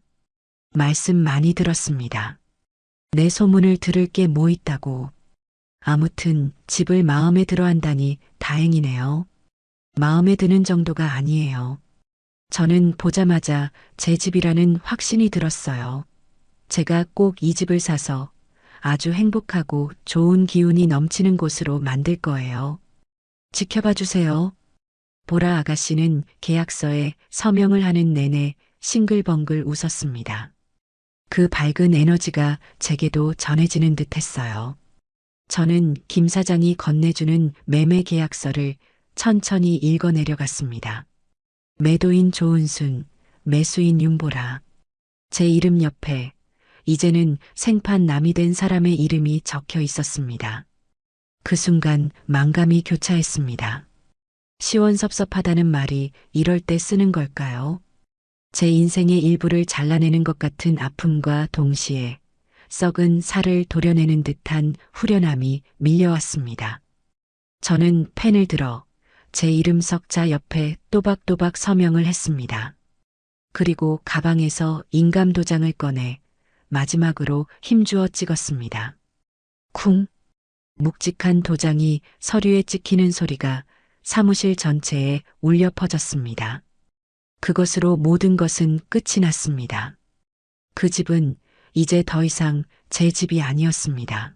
Speaker 1: 말씀 많이 들었습니다. 내 소문을 들을 게 뭐 있다고. 아무튼 집을 마음에 들어 한다니 다행이네요. 마음에 드는 정도가 아니에요. 저는 보자마자 제 집이라는 확신이 들었어요. 제가 꼭 이 집을 사서 아주 행복하고 좋은 기운이 넘치는 곳으로 만들 거예요. 지켜봐 주세요. 보라 아가씨는 계약서에 서명을 하는 내내 싱글벙글 웃었습니다. 그 밝은 에너지가 제게도 전해지는 듯 했어요. 저는 김 사장이 건네주는 매매 계약서를 천천히 읽어내려갔습니다. 매도인 조은순, 매수인 윤보라. 제 이름 옆에 이제는 생판 남이 된 사람의 이름이 적혀 있었습니다. 그 순간 만감이 교차했습니다. 시원섭섭하다는 말이 이럴 때 쓰는 걸까요? 제 인생의 일부를 잘라내는 것 같은 아픔과 동시에 썩은 살을 도려내는 듯한 후련함이 밀려왔습니다. 저는 펜을 들어 제 이름 석자 옆에 또박또박 서명을 했습니다. 그리고 가방에서 인감 도장을 꺼내 마지막으로 힘주어 찍었습니다. 쿵! 묵직한 도장이 서류에 찍히는 소리가 사무실 전체에 울려 퍼졌습니다. 그것으로 모든 것은 끝이 났습니다. 그 집은 이제 더 이상 제 집이 아니었습니다.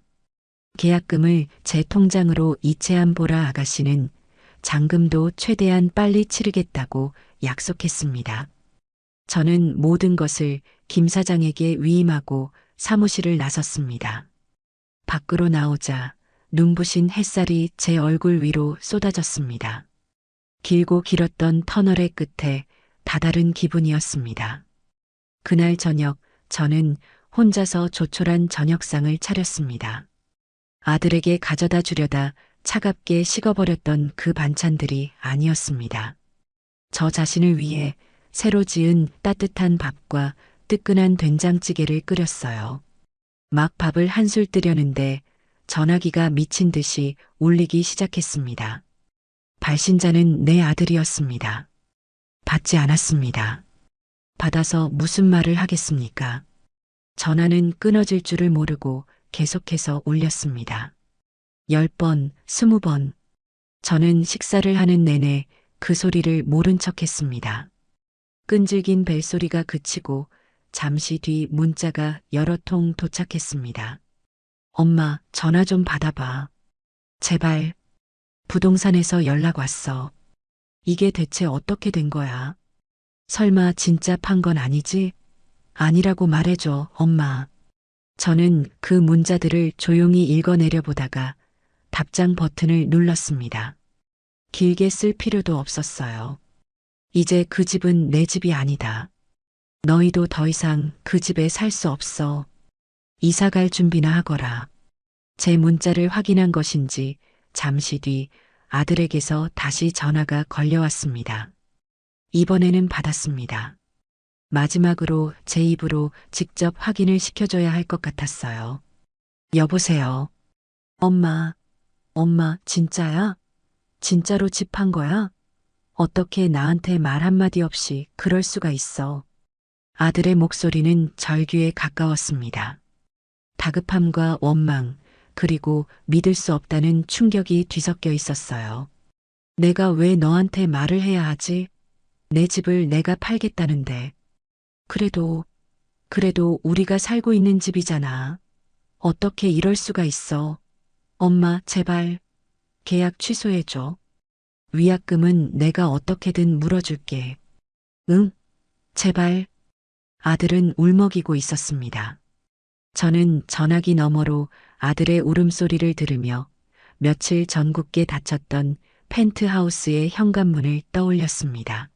Speaker 1: 계약금을 제 통장으로 이체한 보라 아가씨는 잔금도 최대한 빨리 치르겠다고 약속했습니다. 저는 모든 것을 김 사장에게 위임하고 사무실을 나섰습니다. 밖으로 나오자 눈부신 햇살이 제 얼굴 위로 쏟아졌습니다. 길고 길었던 터널의 끝에 다다른 기분이었습니다. 그날 저녁 저는 혼자서 조촐한 저녁상을 차렸습니다. 아들에게 가져다 주려다 차갑게 식어버렸던 그 반찬들이 아니었습니다. 저 자신을 위해 새로 지은 따뜻한 밥과 뜨끈한 된장찌개를 끓였어요. 막 밥을 한술 뜨려는데 전화기가 미친 듯이 울리기 시작했습니다. 발신자는 내 아들이었습니다. 받지 않았습니다. 받아서 무슨 말을 하겠습니까? 전화는 끊어질 줄을 모르고 계속해서 울렸습니다. 10번, 20번. 저는 식사를 하는 내내 그 소리를 모른 척했습니다. 끈질긴 벨소리가 그치고 잠시 뒤 문자가 여러 통 도착했습니다. 엄마, 전화 좀 받아봐. 제발. 부동산에서 연락 왔어. 이게 대체 어떻게 된 거야? 설마 진짜 판 건 아니지? 아니라고 말해줘, 엄마. 저는 그 문자들을 조용히 읽어내려 보다가 답장 버튼을 눌렀습니다. 길게 쓸 필요도 없었어요. 이제 그 집은 내 집이 아니다. 너희도 더 이상 그 집에 살 수 없어. 이사 갈 준비나 하거라. 제 문자를 확인한 것인지 잠시 뒤 아들에게서 다시 전화가 걸려왔습니다. 이번에는 받았습니다. 마지막으로 제 입으로 직접 확인을 시켜줘야 할 것 같았어요. 여보세요. 엄마, 진짜야? 진짜로 집 판 거야? 어떻게 나한테 말 한마디 없이 그럴 수가 있어. 아들의 목소리는 절규에 가까웠습니다. 다급함과 원망, 그리고 믿을 수 없다는 충격이 뒤섞여 있었어요. 내가 왜 너한테 말을 해야 하지? 내 집을 내가 팔겠다는데. 그래도 우리가 살고 있는 집이잖아. 어떻게 이럴 수가 있어. 엄마, 제발. 계약 취소해줘. 위약금은 내가 어떻게든 물어줄게. 응? 제발. 아들은 울먹이고 있었습니다. 저는 전화기 너머로 아들의 울음소리를 들으며 며칠 전 굳게 닫혔던 펜트하우스의 현관문을 떠올렸습니다.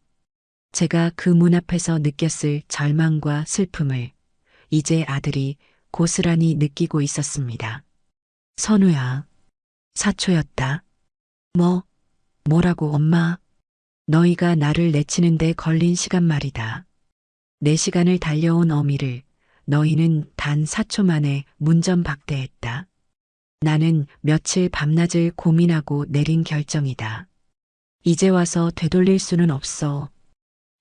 Speaker 1: 제가 그 문 앞에서 느꼈을 절망과 슬픔을 이제 아들이 고스란히 느끼고 있었습니다. 선우야, 사초였다. 뭐라고 엄마? 너희가 나를 내치는데 걸린 시간 말이다. 4시간을 달려온 어미를 너희는 단 4초 만에 문전박대했다. 나는 며칠 밤낮을 고민하고 내린 결정이다. 이제 와서 되돌릴 수는 없어.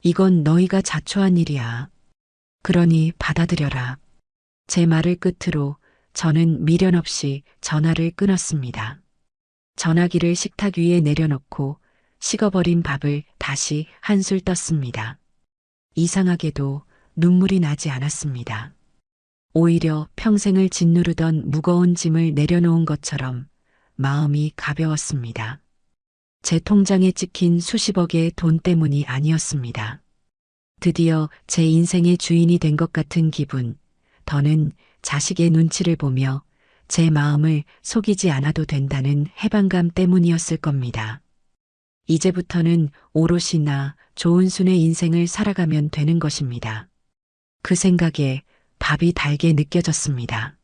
Speaker 1: 이건 너희가 자초한 일이야. 그러니 받아들여라. 제 말을 끝으로 저는 미련 없이 전화를 끊었습니다. 전화기를 식탁 위에 내려놓고 식어버린 밥을 다시 한술 떴습니다. 이상하게도 눈물이 나지 않았습니다. 오히려 평생을 짓누르던 무거운 짐을 내려놓은 것처럼 마음이 가벼웠습니다. 제 통장에 찍힌 수십억의 돈 때문이 아니었습니다. 드디어 제 인생의 주인이 된 것 같은 기분, 더는 자식의 눈치를 보며 제 마음을 속이지 않아도 된다는 해방감 때문이었을 겁니다. 이제부터는 오롯이 나 조은순의 인생을 살아가면 되는 것입니다. 그 생각에 밥이 달게 느껴졌습니다.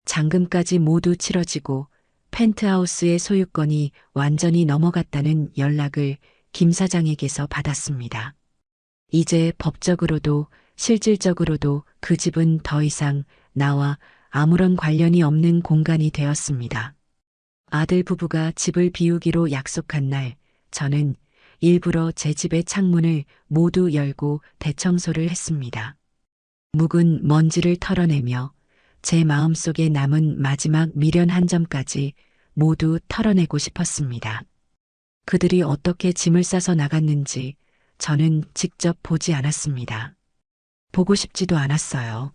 Speaker 1: 잔금까지 모두 치러지고 펜트하우스의 소유권이 완전히 넘어갔다는 연락을 김 사장에게서 받았습니다. 이제 법적으로도 실질적으로도 그 집은 더 이상 나와 아무런 관련이 없는 공간이 되었습니다. 아들 부부가 집을 비우기로 약속한 날, 저는 일부러 제 집의 창문을 모두 열고 대청소를 했습니다. 묵은 먼지를 털어내며 제 마음속에 남은 마지막 미련 한 점까지 모두 털어내고 싶었습니다. 그들이 어떻게 짐을 싸서 나갔는지 저는 직접 보지 않았습니다. 보고 싶지도 않았어요.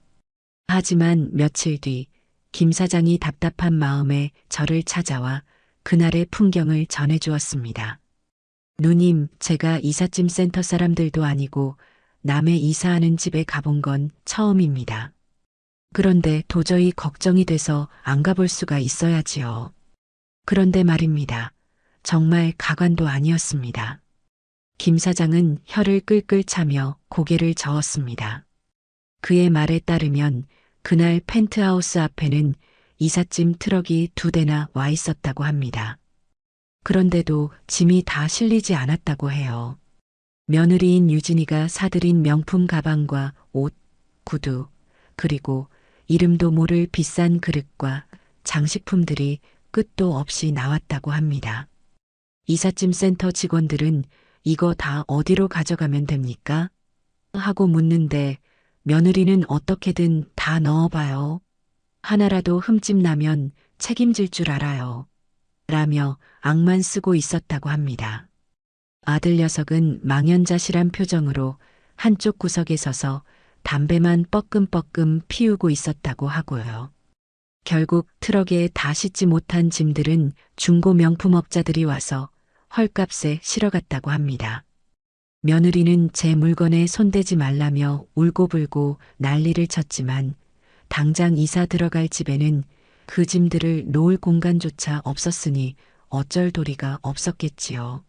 Speaker 1: 하지만 며칠 뒤 김 사장이 답답한 마음에 저를 찾아와 그날의 풍경을 전해주었습니다. 누님, 제가 이삿짐 센터 사람들도 아니고 남의 이사하는 집에 가본 건 처음입니다. 그런데 도저히 걱정이 돼서 안 가볼 수가 있어야지요. 그런데 말입니다. 정말 가관도 아니었습니다. 김 사장은 혀를 끌끌 차며 고개를 저었습니다. 그의 말에 따르면 그날 펜트하우스 앞에는 이삿짐 트럭이 2대나 와 있었다고 합니다. 그런데도 짐이 다 실리지 않았다고 해요. 며느리인 유진이가 사들인 명품 가방과 옷, 구두, 그리고 이름도 모를 비싼 그릇과 장식품들이 끝도 없이 나왔다고 합니다. 이삿짐 센터 직원들은 이거 다 어디로 가져가면 됩니까? 하고 묻는데 며느리는 어떻게든 다 넣어봐요. 하나라도 흠집 나면 책임질 줄 알아요. 라며 악만 쓰고 있었다고 합니다. 아들 녀석은 망연자실한 표정으로 한쪽 구석에 서서 담배만 뻐끔뻐끔 피우고 있었다고 하고요. 결국 트럭에 다 싣지 못한 짐들은 중고 명품업자들이 와서 헐값에 실어갔다고 합니다. 며느리는 제 물건에 손대지 말라며 울고불고 난리를 쳤지만 당장 이사 들어갈 집에는 그 짐들을 놓을 공간조차 없었으니 어쩔 도리가 없었겠지요.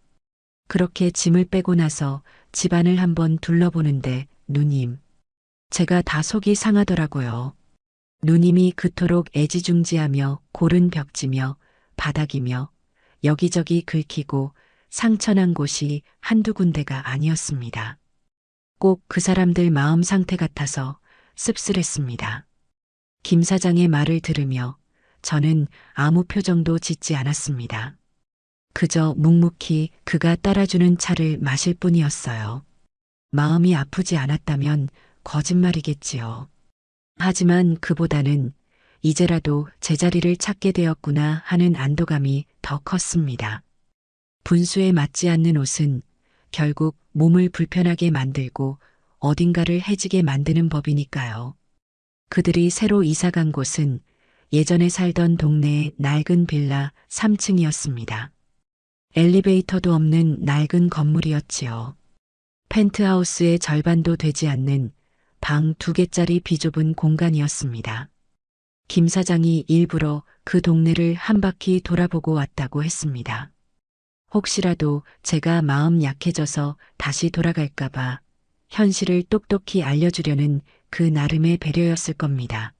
Speaker 1: 그렇게 짐을 빼고 나서 집안을 한번 둘러보는데 누님, 제가 다 속이 상하더라고요. 누님이 그토록 애지중지하며 고른 벽지며 바닥이며 여기저기 긁히고 상처난 곳이 한두 군데가 아니었습니다. 꼭 그 사람들 마음 상태 같아서 씁쓸했습니다. 김 사장의 말을 들으며 저는 아무 표정도 짓지 않았습니다. 그저 묵묵히 그가 따라주는 차를 마실 뿐이었어요. 마음이 아프지 않았다면 거짓말이겠지요. 하지만 그보다는 이제라도 제자리를 찾게 되었구나 하는 안도감이 더 컸습니다. 분수에 맞지 않는 옷은 결국 몸을 불편하게 만들고 어딘가를 해지게 만드는 법이니까요. 그들이 새로 이사간 곳은 예전에 살던 동네의 낡은 빌라 3층이었습니다. 엘리베이터도 없는 낡은 건물이었지요. 펜트하우스의 절반도 되지 않는 방 2개짜리 비좁은 공간이었습니다. 김 사장이 일부러 그 동네를 한 바퀴 돌아보고 왔다고 했습니다. 혹시라도 제가 마음 약해져서 다시 돌아갈까봐 현실을 똑똑히 알려주려는 그 나름의 배려였을 겁니다.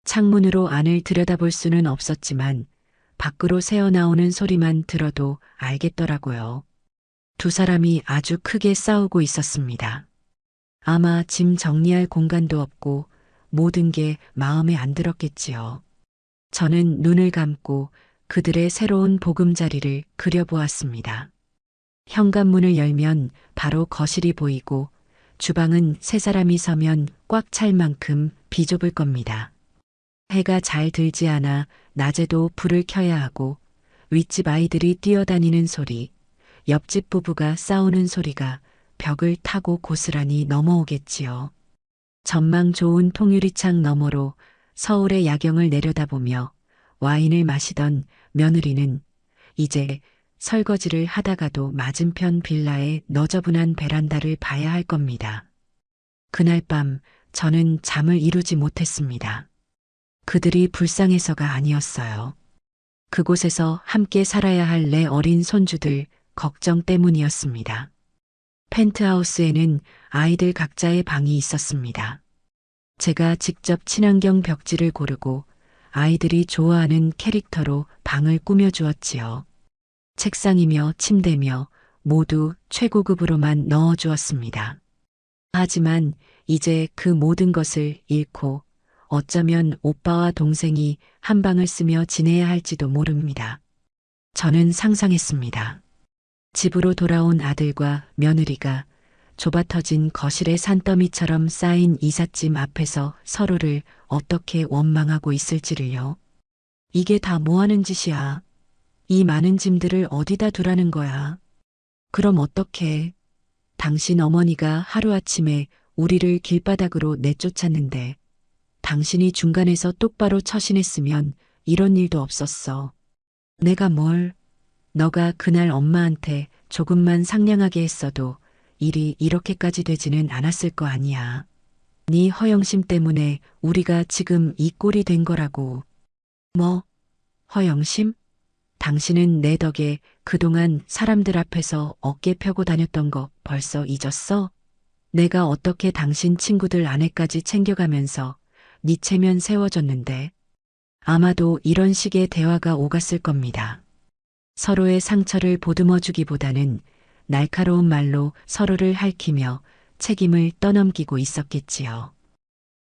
Speaker 1: 창문으로 안을 들여다볼 수는 없었지만 밖으로 새어나오는 소리만 들어도 알겠더라고요. 2사람이 아주 크게 싸우고 있었습니다. 아마 짐 정리할 공간도 없고 모든 게 마음에 안 들었겠지요. 저는 눈을 감고 그들의 새로운 보금자리를 그려보았습니다. 현관문을 열면 바로 거실이 보이고 주방은 3사람이 서면 꽉 찰 만큼 비좁을 겁니다. 해가 잘 들지 않아 낮에도 불을 켜야 하고 윗집 아이들이 뛰어다니는 소리, 옆집 부부가 싸우는 소리가 벽을 타고 고스란히 넘어오겠지요. 전망 좋은 통유리창 너머로 서울의 야경을 내려다보며 와인을 마시던 며느리는 이제 설거지를 하다가도 맞은편 빌라의 너저분한 베란다를 봐야 할 겁니다. 그날 밤 저는 잠을 이루지 못했습니다. 그들이 불쌍해서가 아니었어요. 그곳에서 함께 살아야 할 내 어린 손주들 걱정 때문이었습니다. 펜트하우스에는 아이들 각자의 방이 있었습니다. 제가 직접 친환경 벽지를 고르고 아이들이 좋아하는 캐릭터로 방을 꾸며주었지요. 책상이며 침대며 모두 최고급으로만 넣어주었습니다. 하지만 이제 그 모든 것을 잃고 어쩌면 오빠와 동생이 한 방을 쓰며 지내야 할지도 모릅니다. 저는 상상했습니다. 집으로 돌아온 아들과 며느리가 좁아터진 거실의 산더미처럼 쌓인 이삿짐 앞에서 서로를 어떻게 원망하고 있을지를요. 이게 다 뭐하는 짓이야. 이 많은 짐들을 어디다 두라는 거야. 그럼 어떡해. 당신 어머니가 하루아침에 우리를 길바닥으로 내쫓았는데 당신이 중간에서 똑바로 처신했으면 이런 일도 없었어. 내가 뭘, 너가 그날 엄마한테 조금만 상냥하게 했어도 일이 이렇게까지 되지는 않았을 거 아니야. 네 허영심 때문에 우리가 지금 이 꼴이 된 거라고. 뭐? 허영심? 당신은 내 덕에 그동안 사람들 앞에서 어깨 펴고 다녔던 거 벌써 잊었어? 내가 어떻게 당신 친구들 아내까지 챙겨가면서 네 체면 세워줬는데. 아마도 이런 식의 대화가 오갔을 겁니다. 서로의 상처를 보듬어 주기보다는 날카로운 말로 서로를 핥히며 책임을 떠넘기고 있었겠지요.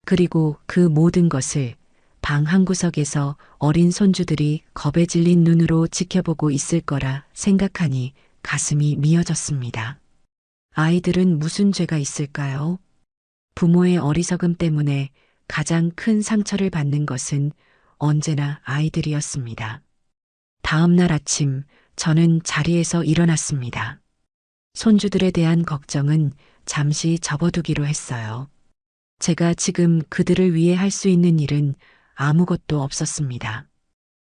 Speaker 1: 그리고 그 모든 것을 방 한구석에서 어린 손주들이 겁에 질린 눈으로 지켜보고 있을 거라 생각하니 가슴이 미어졌습니다. 아이들은 무슨 죄가 있을까요? 부모의 어리석음 때문에 가장 큰 상처를 받는 것은 언제나 아이들이었습니다. 다음 날 아침 저는 자리에서 일어났습니다. 손주들에 대한 걱정은 잠시 접어두기로 했어요. 제가 지금 그들을 위해 할 수 있는 일은 아무것도 없었습니다.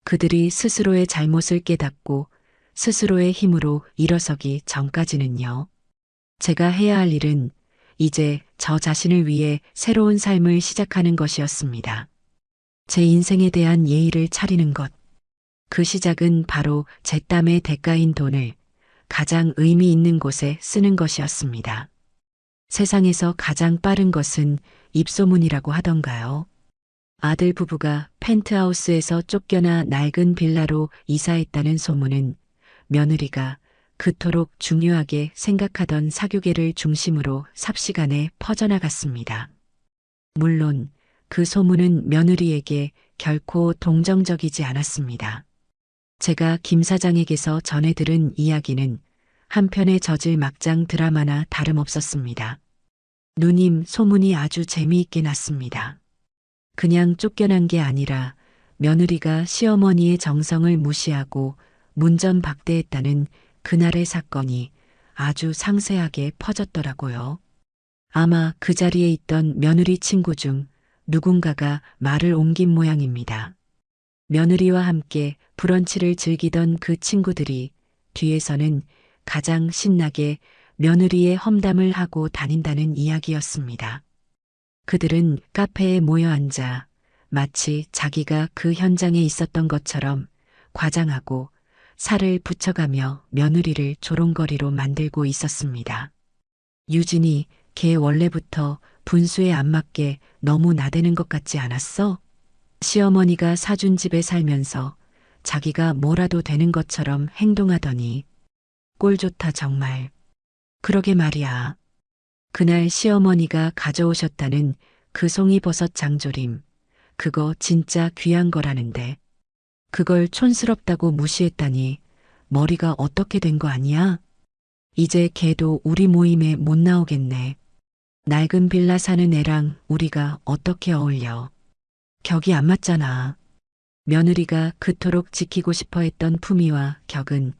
Speaker 1: 그들이 스스로의 잘못을 깨닫고 스스로의 힘으로 일어서기 전까지는요. 제가 해야 할 일은 이제 저 자신을 위해 새로운 삶을 시작하는 것이었습니다. 제 인생에 대한 예의를 차리는 것. 그 시작은 바로 제 땀의 대가인 돈을 가장 의미 있는 곳에 쓰는 것이었습니다. 세상에서 가장 빠른 것은 입소문이라고 하던가요. 아들 부부가 펜트하우스에서 쫓겨나 낡은 빌라로 이사했다는 소문은 며느리가 그토록 중요하게 생각하던 사교계를 중심으로 삽시간에 퍼져나갔습니다. 물론 그 소문은 며느리에게 결코 동정적이지 않았습니다. 제가 김 사장에게서 전해 들은 이야기는 한 편의 저질 막장 드라마나 다름없었습니다. 누님, 소문이 아주 재미있게 났습니다. 그냥 쫓겨난 게 아니라 며느리가 시어머니의 정성을 무시하고 문전박대했다는 그날의 사건이 아주 상세하게 퍼졌더라고요. 아마 그 자리에 있던 며느리 친구 중 누군가가 말을 옮긴 모양입니다. 며느리와 함께 브런치를 즐기던 그 친구들이 뒤에서는 가장 신나게 며느리의 험담을 하고 다닌다는 이야기였습니다. 그들은 카페에 모여 앉아 마치 자기가 그 현장에 있었던 것처럼 과장하고 살을 붙여가며 며느리를 조롱거리로 만들고 있었습니다. 유진이 걔 원래부터 분수에 안 맞게 너무 나대는 것 같지 않았어? 시어머니가 사준 집에 살면서 자기가 뭐라도 되는 것처럼 행동하더니 꼴 좋다 정말. 그러게 말이야. 그날 시어머니가 가져오셨다는 그 송이버섯 장조림. 그거 진짜 귀한 거라는데. 그걸 촌스럽다고 무시했다니 머리가 어떻게 된 거 아니야? 이제 걔도 우리 모임에 못 나오겠네. 낡은 빌라 사는 애랑 우리가 어떻게 어울려. 격이 안 맞잖아. 며느리가 그토록 지키고 싶어 했던 품위와 격은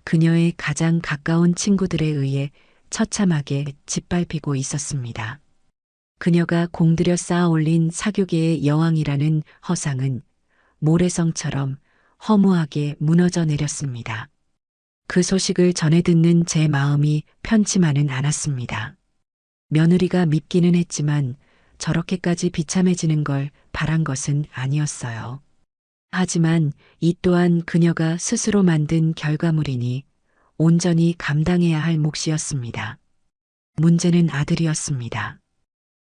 Speaker 1: 그녀의 가장 가까운 친구들에 의해 처참하게 짓밟히고 있었습니다. 그녀가 공들여 쌓아 올린 사교계의 여왕이라는 허상은 모래성처럼 허무하게 무너져 내렸습니다. 그 소식을 전해 듣는 제 마음이 편치만은 않았습니다. 며느리가 밉기는 했지만 저렇게까지 비참해지는 걸 바란 것은 아니었어요. 하지만 이 또한 그녀가 스스로 만든 결과물이니 온전히 감당해야 할 몫이었습니다. 문제는 아들이었습니다.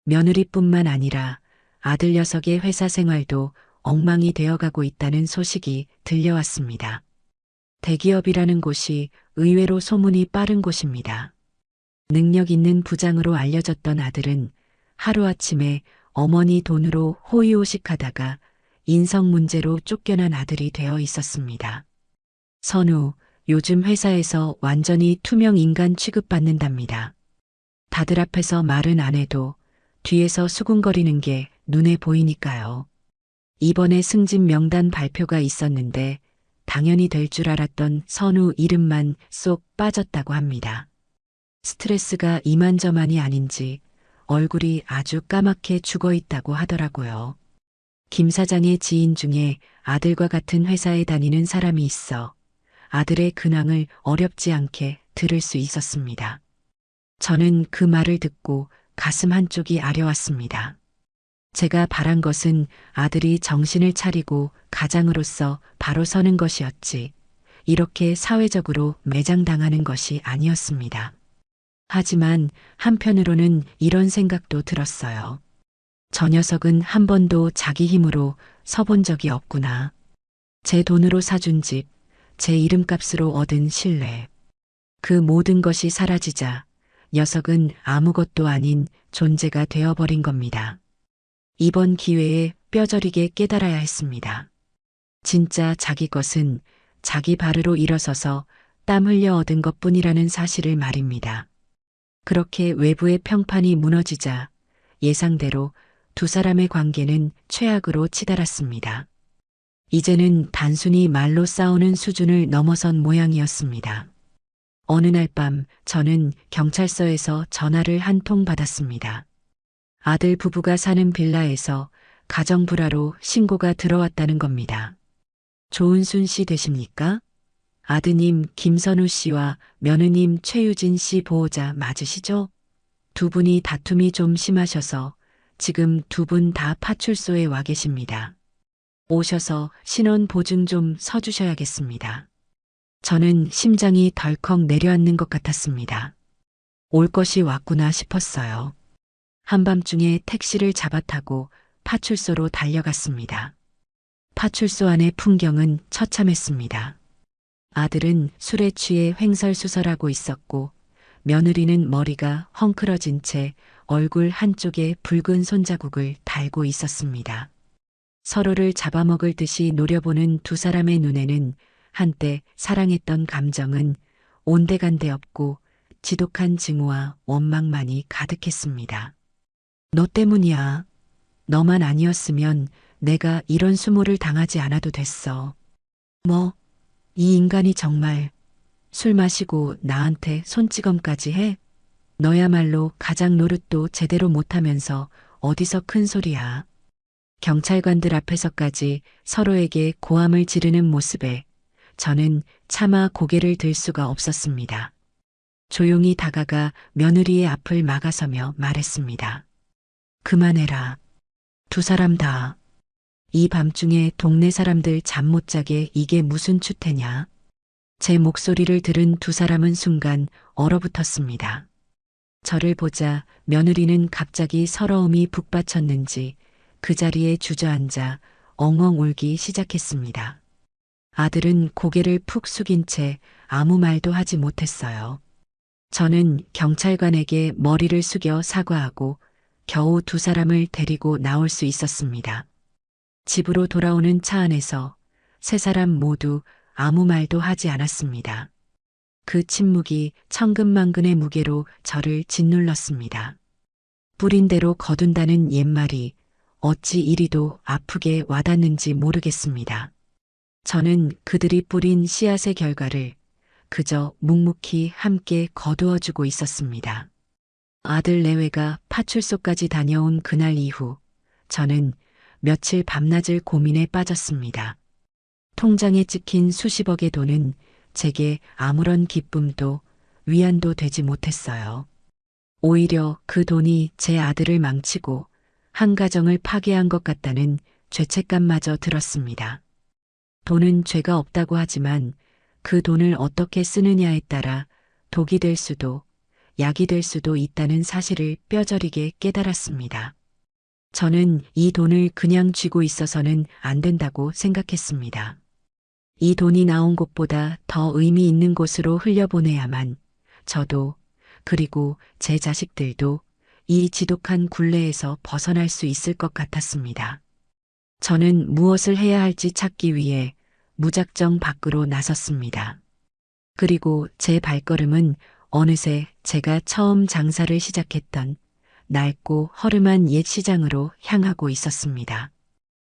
Speaker 1: 며느리뿐만 아니라 아들 녀석의 회사 생활도 엉망이 되어가고 있다는 소식이 들려왔습니다. 대기업이라는 곳이 의외로 소문이 빠른 곳입니다. 능력 있는 부장으로 알려졌던 아들은 하루아침에 어머니 돈으로 호의호식하다가 인성 문제로 쫓겨난 아들이 되어 있었습니다. 선우, 요즘 회사에서 완전히 투명 인간 취급받는답니다. 다들 앞에서 말은 안 해도 뒤에서 수군거리는 게 눈에 보이니까요. 이번에 승진 명단 발표가 있었는데 당연히 될 줄 알았던 선우 이름만 쏙 빠졌다고 합니다. 스트레스가 이만저만이 아닌지 얼굴이 아주 까맣게 죽어 있다고 하더라고요. 김 사장의 지인 중에 아들과 같은 회사에 다니는 사람이 있어 아들의 근황을 어렵지 않게 들을 수 있었습니다. 저는 그 말을 듣고 가슴 한쪽이 아려왔습니다. 제가 바란 것은 아들이 정신을 차리고 가장으로서 바로 서는 것이었지, 이렇게 사회적으로 매장당하는 것이 아니었습니다. 하지만 한편으로는 이런 생각도 들었어요. 저 녀석은 한 번도 자기 힘으로 서본 적이 없구나. 제 돈으로 사준 집, 제 이름값으로 얻은 신뢰. 그 모든 것이 사라지자 녀석은 아무것도 아닌 존재가 되어버린 겁니다. 이번 기회에 뼈저리게 깨달아야 했습니다. 진짜 자기 것은 자기 발으로 일어서서 땀 흘려 얻은 것뿐이라는 사실을 말입니다. 그렇게 외부의 평판이 무너지자 예상대로 두 사람의 관계는 최악으로 치달았습니다. 이제는 단순히 말로 싸우는 수준을 넘어선 모양이었습니다. 어느 날 밤 저는 경찰서에서 전화를 한 통 받았습니다. 아들 부부가 사는 빌라에서 가정불화로 신고가 들어왔다는 겁니다. 조은순 씨 되십니까? 아드님 김선우 씨와 며느님 최유진 씨 보호자 맞으시죠? 두 분이 다툼이 좀 심하셔서 지금 두 분 다 파출소에 와 계십니다. 오셔서 신원 보증 좀 서주셔야겠습니다. 저는 심장이 덜컥 내려앉는 것 같았습니다. 올 것이 왔구나 싶었어요. 한밤중에 택시를 잡아 타고 파출소로 달려갔습니다. 파출소 안의 풍경은 처참했습니다. 아들은 술에 취해 횡설수설하고 있었고 며느리는 머리가 헝클어진 채 얼굴 한쪽에 붉은 손자국을 달고 있었습니다. 서로를 잡아먹을 듯이 노려보는 두 사람의 눈에는 한때 사랑했던 감정은 온데간데 없고 지독한 증오와 원망만이 가득했습니다. 너 때문이야. 너만 아니었으면 내가 이런 수모를 당하지 않아도 됐어. 뭐, 이 인간이 정말 술 마시고 나한테 손찌검까지 해? 너야말로 가장 노릇도 제대로 못하면서 어디서 큰 소리야. 경찰관들 앞에서까지 서로에게 고함을 지르는 모습에 저는 차마 고개를 들 수가 없었습니다. 조용히 다가가 며느리의 앞을 막아서며 말했습니다. 그만해라. 두 사람 다. 이 밤중에 동네 사람들 잠 못 자게 이게 무슨 추태냐. 제 목소리를 들은 두 사람은 순간 얼어붙었습니다. 저를 보자 며느리는 갑자기 서러움이 북받쳤는지 그 자리에 주저앉아 엉엉 울기 시작했습니다. 아들은 고개를 푹 숙인 채 아무 말도 하지 못했어요. 저는 경찰관에게 머리를 숙여 사과하고 겨우 두 사람을 데리고 나올 수 있었습니다. 집으로 돌아오는 차 안에서 세 사람 모두 아무 말도 하지 않았습니다. 그 침묵이 천근만근의 무게로 저를 짓눌렀습니다. 뿌린 대로 거둔다는 옛말이 어찌 이리도 아프게 와닿는지 모르겠습니다. 저는 그들이 뿌린 씨앗의 결과를 그저 묵묵히 함께 거두어주고 있었습니다. 아들 내외가 파출소까지 다녀온 그날 이후 저는 며칠 밤낮을 고민에 빠졌습니다. 통장에 찍힌 수십억의 돈은 제게 아무런 기쁨도 위안도 되지 못했어요. 오히려 그 돈이 제 아들을 망치고 한 가정을 파괴한 것 같다는 죄책감마저 들었습니다. 돈은 죄가 없다고 하지만 그 돈을 어떻게 쓰느냐에 따라 독이 될 수도 약이 될 수도 있다는 사실을 뼈저리게 깨달았습니다. 저는 이 돈을 그냥 쥐고 있어서는 안 된다고 생각했습니다. 이 돈이 나온 곳보다 더 의미 있는 곳으로 흘려보내야만 저도 그리고 제 자식들도 이 지독한 굴레에서 벗어날 수 있을 것 같았습니다. 저는 무엇을 해야 할지 찾기 위해 무작정 밖으로 나섰습니다. 그리고 제 발걸음은 어느새 제가 처음 장사를 시작했던 낡고 허름한 옛 시장으로 향하고 있었습니다.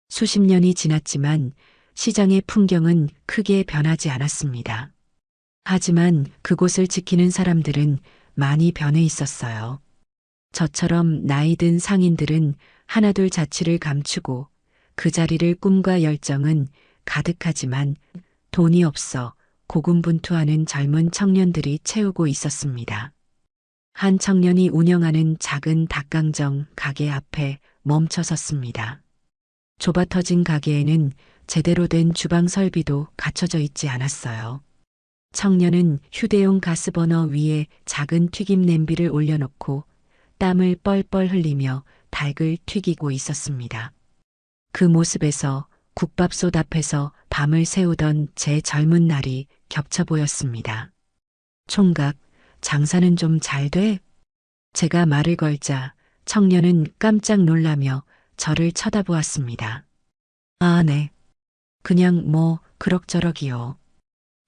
Speaker 1: 수십 년이 지났지만 시장의 풍경은 크게 변하지 않았습니다. 하지만 그곳을 지키는 사람들은 많이 변해 있었어요. 저처럼 나이 든 상인들은 하나둘 자취를 감추고 그 자리를 꿈과 열정은 가득하지만 돈이 없어 고군분투하는 젊은 청년들이 채우고 있었습니다. 한 청년이 운영하는 작은 닭강정 가게 앞에 멈춰 섰습니다. 좁아터진 가게에는 제대로 된 주방 설비도 갖춰져 있지 않았어요. 청년은 휴대용 가스버너 위에 작은 튀김 냄비를 올려놓고 땀을 뻘뻘 흘리며 닭을 튀기고 있었습니다. 그 모습에서 국밥솥 앞에서 밤을 새우던 제 젊은 날이 겹쳐 보였습니다. 총각, 장사는 좀 잘 돼? 제가 말을 걸자 청년은 깜짝 놀라며 저를 쳐다보았습니다. 아, 네. 그냥 뭐 그럭저럭이요.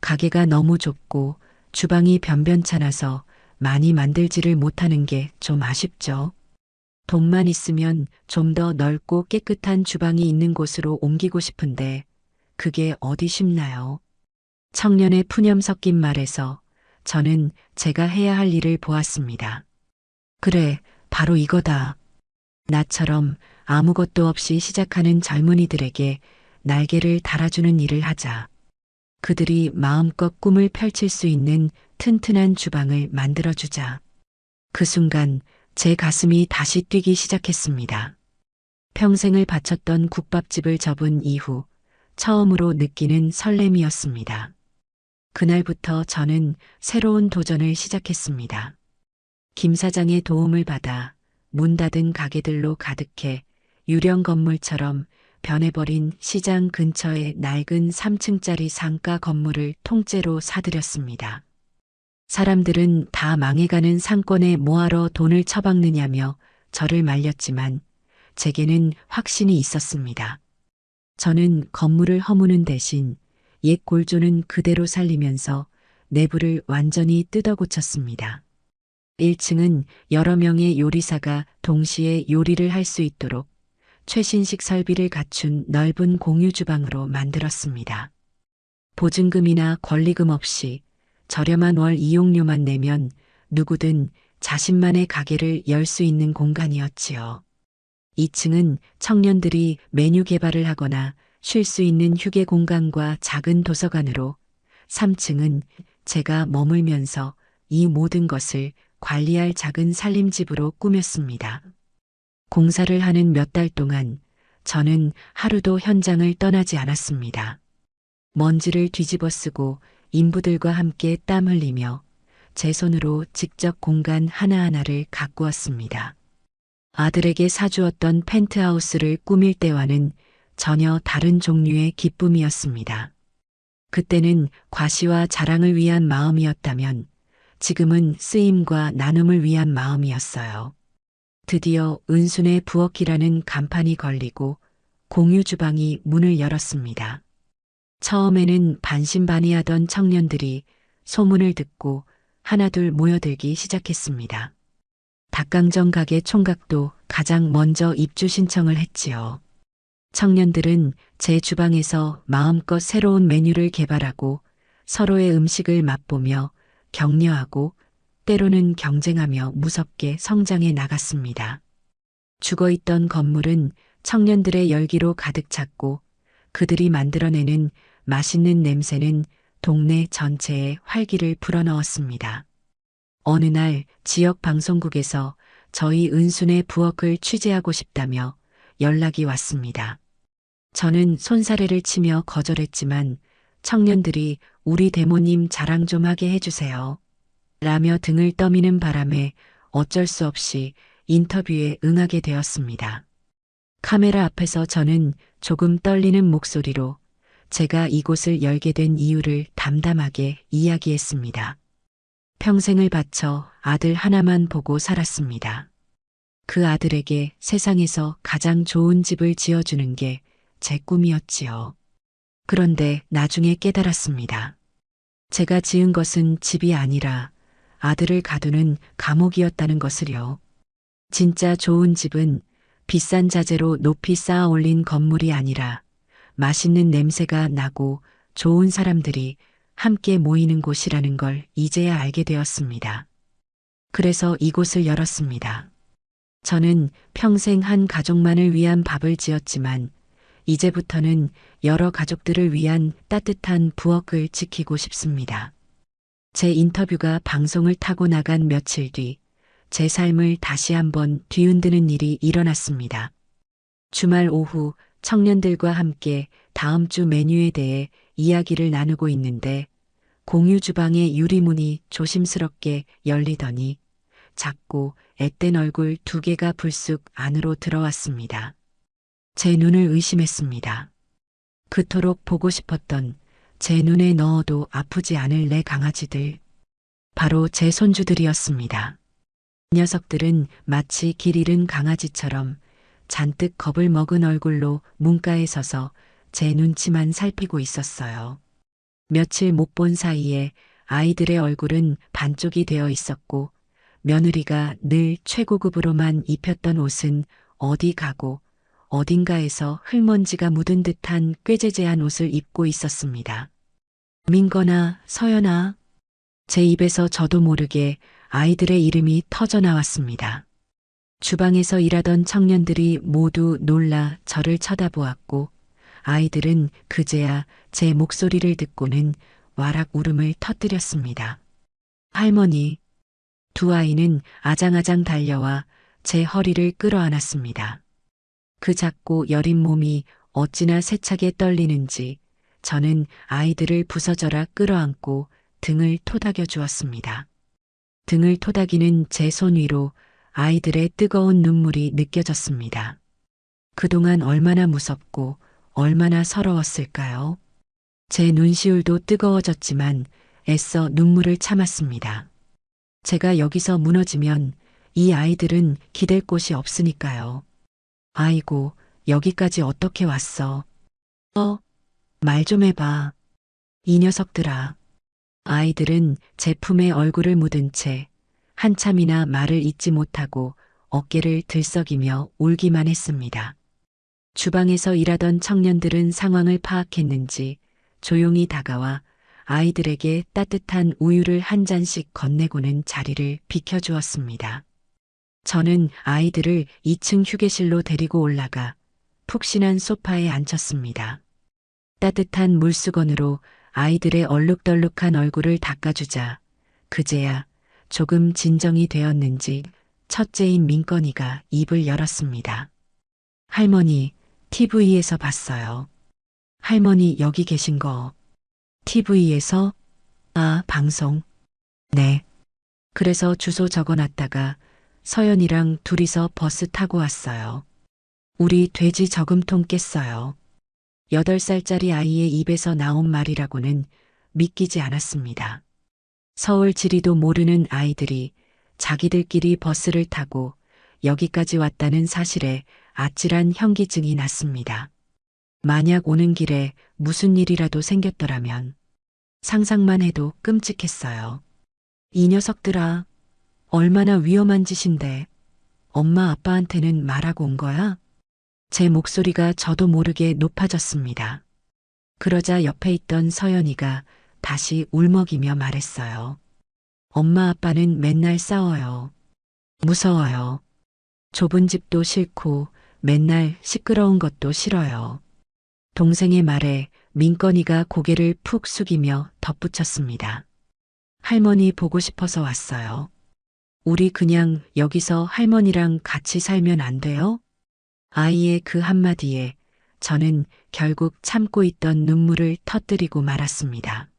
Speaker 1: 가게가 너무 좁고 주방이 변변찮아서 많이 만들지를 못하는 게 좀 아쉽죠. 돈만 있으면 좀 더 넓고 깨끗한 주방이 있는 곳으로 옮기고 싶은데 그게 어디 쉽나요? 청년의 푸념 섞인 말에서 저는 제가 해야 할 일을 보았습니다. 그래, 바로 이거다. 나처럼 아무것도 없이 시작하는 젊은이들에게 날개를 달아주는 일을 하자. 그들이 마음껏 꿈을 펼칠 수 있는 튼튼한 주방을 만들어주자. 그 순간 제 가슴이 다시 뛰기 시작했습니다. 평생을 바쳤던 국밥집을 접은 이후 처음으로 느끼는 설렘이었습니다. 그날부터 저는 새로운 도전을 시작했습니다. 김 사장의 도움을 받아 문 닫은 가게들로 가득해 유령 건물처럼 변해버린 시장 근처의 낡은 3층짜리 상가 건물을 통째로 사들였습니다. 사람들은 다 망해가는 상권에 뭐하러 돈을 처박느냐며 저를 말렸지만 제게는 확신이 있었습니다. 저는 건물을 허무는 대신 옛 골조는 그대로 살리면서 내부를 완전히 뜯어 고쳤습니다. 1층은 여러 명의 요리사가 동시에 요리를 할 수 있도록 최신식 설비를 갖춘 넓은 공유 주방으로 만들었습니다. 보증금이나 권리금 없이 저렴한 월 이용료만 내면 누구든 자신만의 가게를 열 수 있는 공간이었지요. 2층은 청년들이 메뉴 개발을 하거나 쉴 수 있는 휴게 공간과 작은 도서관으로, 3층은 제가 머물면서 이 모든 것을 관리할 작은 살림집으로 꾸몄습니다. 공사를 하는 몇 달 동안 저는 하루도 현장을 떠나지 않았습니다. 먼지를 뒤집어 쓰고 인부들과 함께 땀 흘리며 제 손으로 직접 공간 하나하나를 가꾸었습니다. 아들에게 사주었던 펜트하우스를 꾸밀 때와는 전혀 다른 종류의 기쁨이었습니다. 그때는 과시와 자랑을 위한 마음이었다면 지금은 쓰임과 나눔을 위한 마음이었어요. 드디어 은순의 부엌이라는 간판이 걸리고 공유 주방이 문을 열었습니다. 처음에는 반신반의하던 청년들이 소문을 듣고 하나둘 모여들기 시작했습니다. 닭강정 가게 총각도 가장 먼저 입주 신청을 했지요. 청년들은 제 주방에서 마음껏 새로운 메뉴를 개발하고 서로의 음식을 맛보며 격려하고 때로는 경쟁하며 무섭게 성장해 나갔습니다. 죽어있던 건물은 청년들의 열기로 가득 찼고 그들이 만들어내는 맛있는 냄새는 동네 전체에 활기를 불어넣었습니다. 어느 날 지역 방송국에서 저희 은순의 부엌을 취재하고 싶다며 연락이 왔습니다. 저는 손사래를 치며 거절했지만 청년들이 우리 대모님 자랑 좀 하게 해주세요. 라며 등을 떠미는 바람에 어쩔 수 없이 인터뷰에 응하게 되었습니다. 카메라 앞에서 저는 조금 떨리는 목소리로 제가 이곳을 열게 된 이유를 담담하게 이야기했습니다. 평생을 바쳐 아들 하나만 보고 살았습니다. 그 아들에게 세상에서 가장 좋은 집을 지어주는 게 제 꿈이었지요. 그런데 나중에 깨달았습니다. 제가 지은 것은 집이 아니라 아들을 가두는 감옥이었다는 것을요. 진짜 좋은 집은 비싼 자재로 높이 쌓아 올린 건물이 아니라 맛있는 냄새가 나고 좋은 사람들이 함께 모이는 곳이라는 걸 이제야 알게 되었습니다. 그래서 이곳을 열었습니다. 저는 평생 한 가족만을 위한 밥을 지었지만 이제부터는 여러 가족들을 위한 따뜻한 부엌을 지키고 싶습니다. 제 인터뷰가 방송을 타고 나간 며칠 뒤, 제 삶을 다시 한번 뒤흔드는 일이 일어났습니다. 주말 오후 청년들과 함께 다음 주 메뉴에 대해 이야기를 나누고 있는데 공유 주방의 유리문이 조심스럽게 열리더니 작고 앳된 얼굴 두 개가 불쑥 안으로 들어왔습니다. 제 눈을 의심했습니다. 그토록 보고 싶었던 제 눈에 넣어도 아프지 않을 내 강아지들. 바로 제 손주들이었습니다. 녀석들은 마치 길 잃은 강아지처럼 잔뜩 겁을 먹은 얼굴로 문가에 서서 제 눈치만 살피고 있었어요. 며칠 못 본 사이에 아이들의 얼굴은 반쪽이 되어 있었고 며느리가 늘 최고급으로만 입혔던 옷은 어디 가고 어딘가에서 흙먼지가 묻은 듯한 꾀재재한 옷을 입고 있었습니다. 민건아, 서연아. 제 입에서 저도 모르게 아이들의 이름이 터져 나왔습니다. 주방에서 일하던 청년들이 모두 놀라 저를 쳐다보았고 아이들은 그제야 제 목소리를 듣고는 와락 울음을 터뜨렸습니다. 할머니. 두 아이는 아장아장 달려와 제 허리를 끌어안았습니다. 그 작고 여린 몸이 어찌나 세차게 떨리는지 저는 아이들을 부서져라 끌어안고 등을 토닥여 주었습니다. 등을 토닥이는 제 손 위로 아이들의 뜨거운 눈물이 느껴졌습니다. 그동안 얼마나 무섭고 얼마나 서러웠을까요? 제 눈시울도 뜨거워졌지만 애써 눈물을 참았습니다. 제가 여기서 무너지면 이 아이들은 기댈 곳이 없으니까요. 아이고, 여기까지 어떻게 왔어? 말 좀 해봐. 이 녀석들아. 아이들은 제 품에 얼굴을 묻은 채 한참이나 말을 잇지 못하고 어깨를 들썩이며 울기만 했습니다. 주방에서 일하던 청년들은 상황을 파악했는지 조용히 다가와 아이들에게 따뜻한 우유를 한 잔씩 건네고는 자리를 비켜주었습니다. 저는 아이들을 2층 휴게실로 데리고 올라가 푹신한 소파에 앉혔습니다. 따뜻한 물수건으로 아이들의 얼룩덜룩한 얼굴을 닦아주자 그제야 조금 진정이 되었는지 첫째인 민건이가 입을 열었습니다. 할머니, TV에서 봤어요. 할머니 여기 계신 거. TV에서? 아, 방송. 네. 그래서 주소 적어놨다가 서연이랑 둘이서 버스 타고 왔어요. 우리 돼지 저금통 깼어요. 8살짜리 아이의 입에서 나온 말이라고는 믿기지 않았습니다. 서울 지리도 모르는 아이들이 자기들끼리 버스를 타고 여기까지 왔다는 사실에 아찔한 현기증이 났습니다. 만약 오는 길에 무슨 일이라도 생겼더라면 상상만 해도 끔찍했어요. 이 녀석들아, 얼마나 위험한 짓인데 엄마 아빠한테는 말하고 온 거야? 제 목소리가 저도 모르게 높아졌습니다. 그러자 옆에 있던 서연이가 다시 울먹이며 말했어요. 엄마 아빠는 맨날 싸워요. 무서워요. 좁은 집도 싫고 맨날 시끄러운 것도 싫어요. 동생의 말에 민건이가 고개를 푹 숙이며 덧붙였습니다. 할머니 보고 싶어서 왔어요. 우리 그냥 여기서 할머니랑 같이 살면 안 돼요? 아이의 그 한마디에 저는 결국 참고 있던 눈물을 터뜨리고 말았습니다.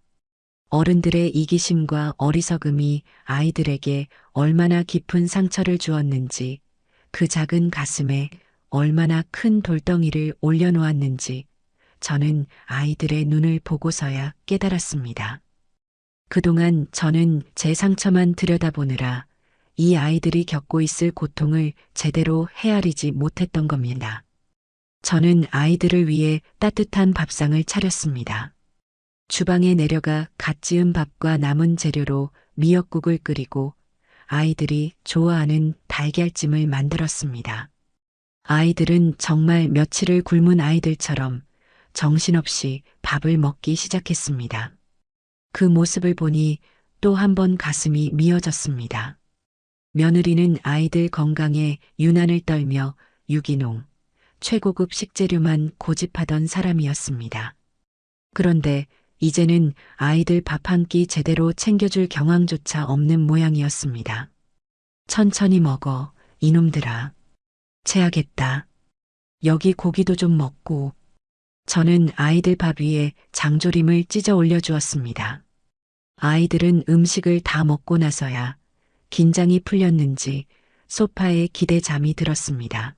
Speaker 1: 어른들의 이기심과 어리석음이 아이들에게 얼마나 깊은 상처를 주었는지, 그 작은 가슴에 얼마나 큰 돌덩이를 올려놓았는지 저는 아이들의 눈을 보고서야 깨달았습니다. 그동안 저는 제 상처만 들여다보느라 이 아이들이 겪고 있을 고통을 제대로 헤아리지 못했던 겁니다. 저는 아이들을 위해 따뜻한 밥상을 차렸습니다. 주방에 내려가 갓 지은 밥과 남은 재료로 미역국을 끓이고 아이들이 좋아하는 달걀찜을 만들었습니다. 아이들은 정말 며칠을 굶은 아이들처럼 정신없이 밥을 먹기 시작했습니다. 그 모습을 보니 또 한 번 가슴이 미어졌습니다. 며느리는 아이들 건강에 유난을 떨며 유기농, 최고급 식재료만 고집하던 사람이었습니다. 그런데 이제는 아이들 밥 한 끼 제대로 챙겨줄 경황조차 없는 모양이었습니다. 천천히 먹어, 이놈들아. 체하겠다. 여기 고기도 좀 먹고. 저는 아이들 밥 위에 장조림을 찢어 올려주었습니다. 아이들은 음식을 다 먹고 나서야 긴장이 풀렸는지 소파에 기대 잠이 들었습니다.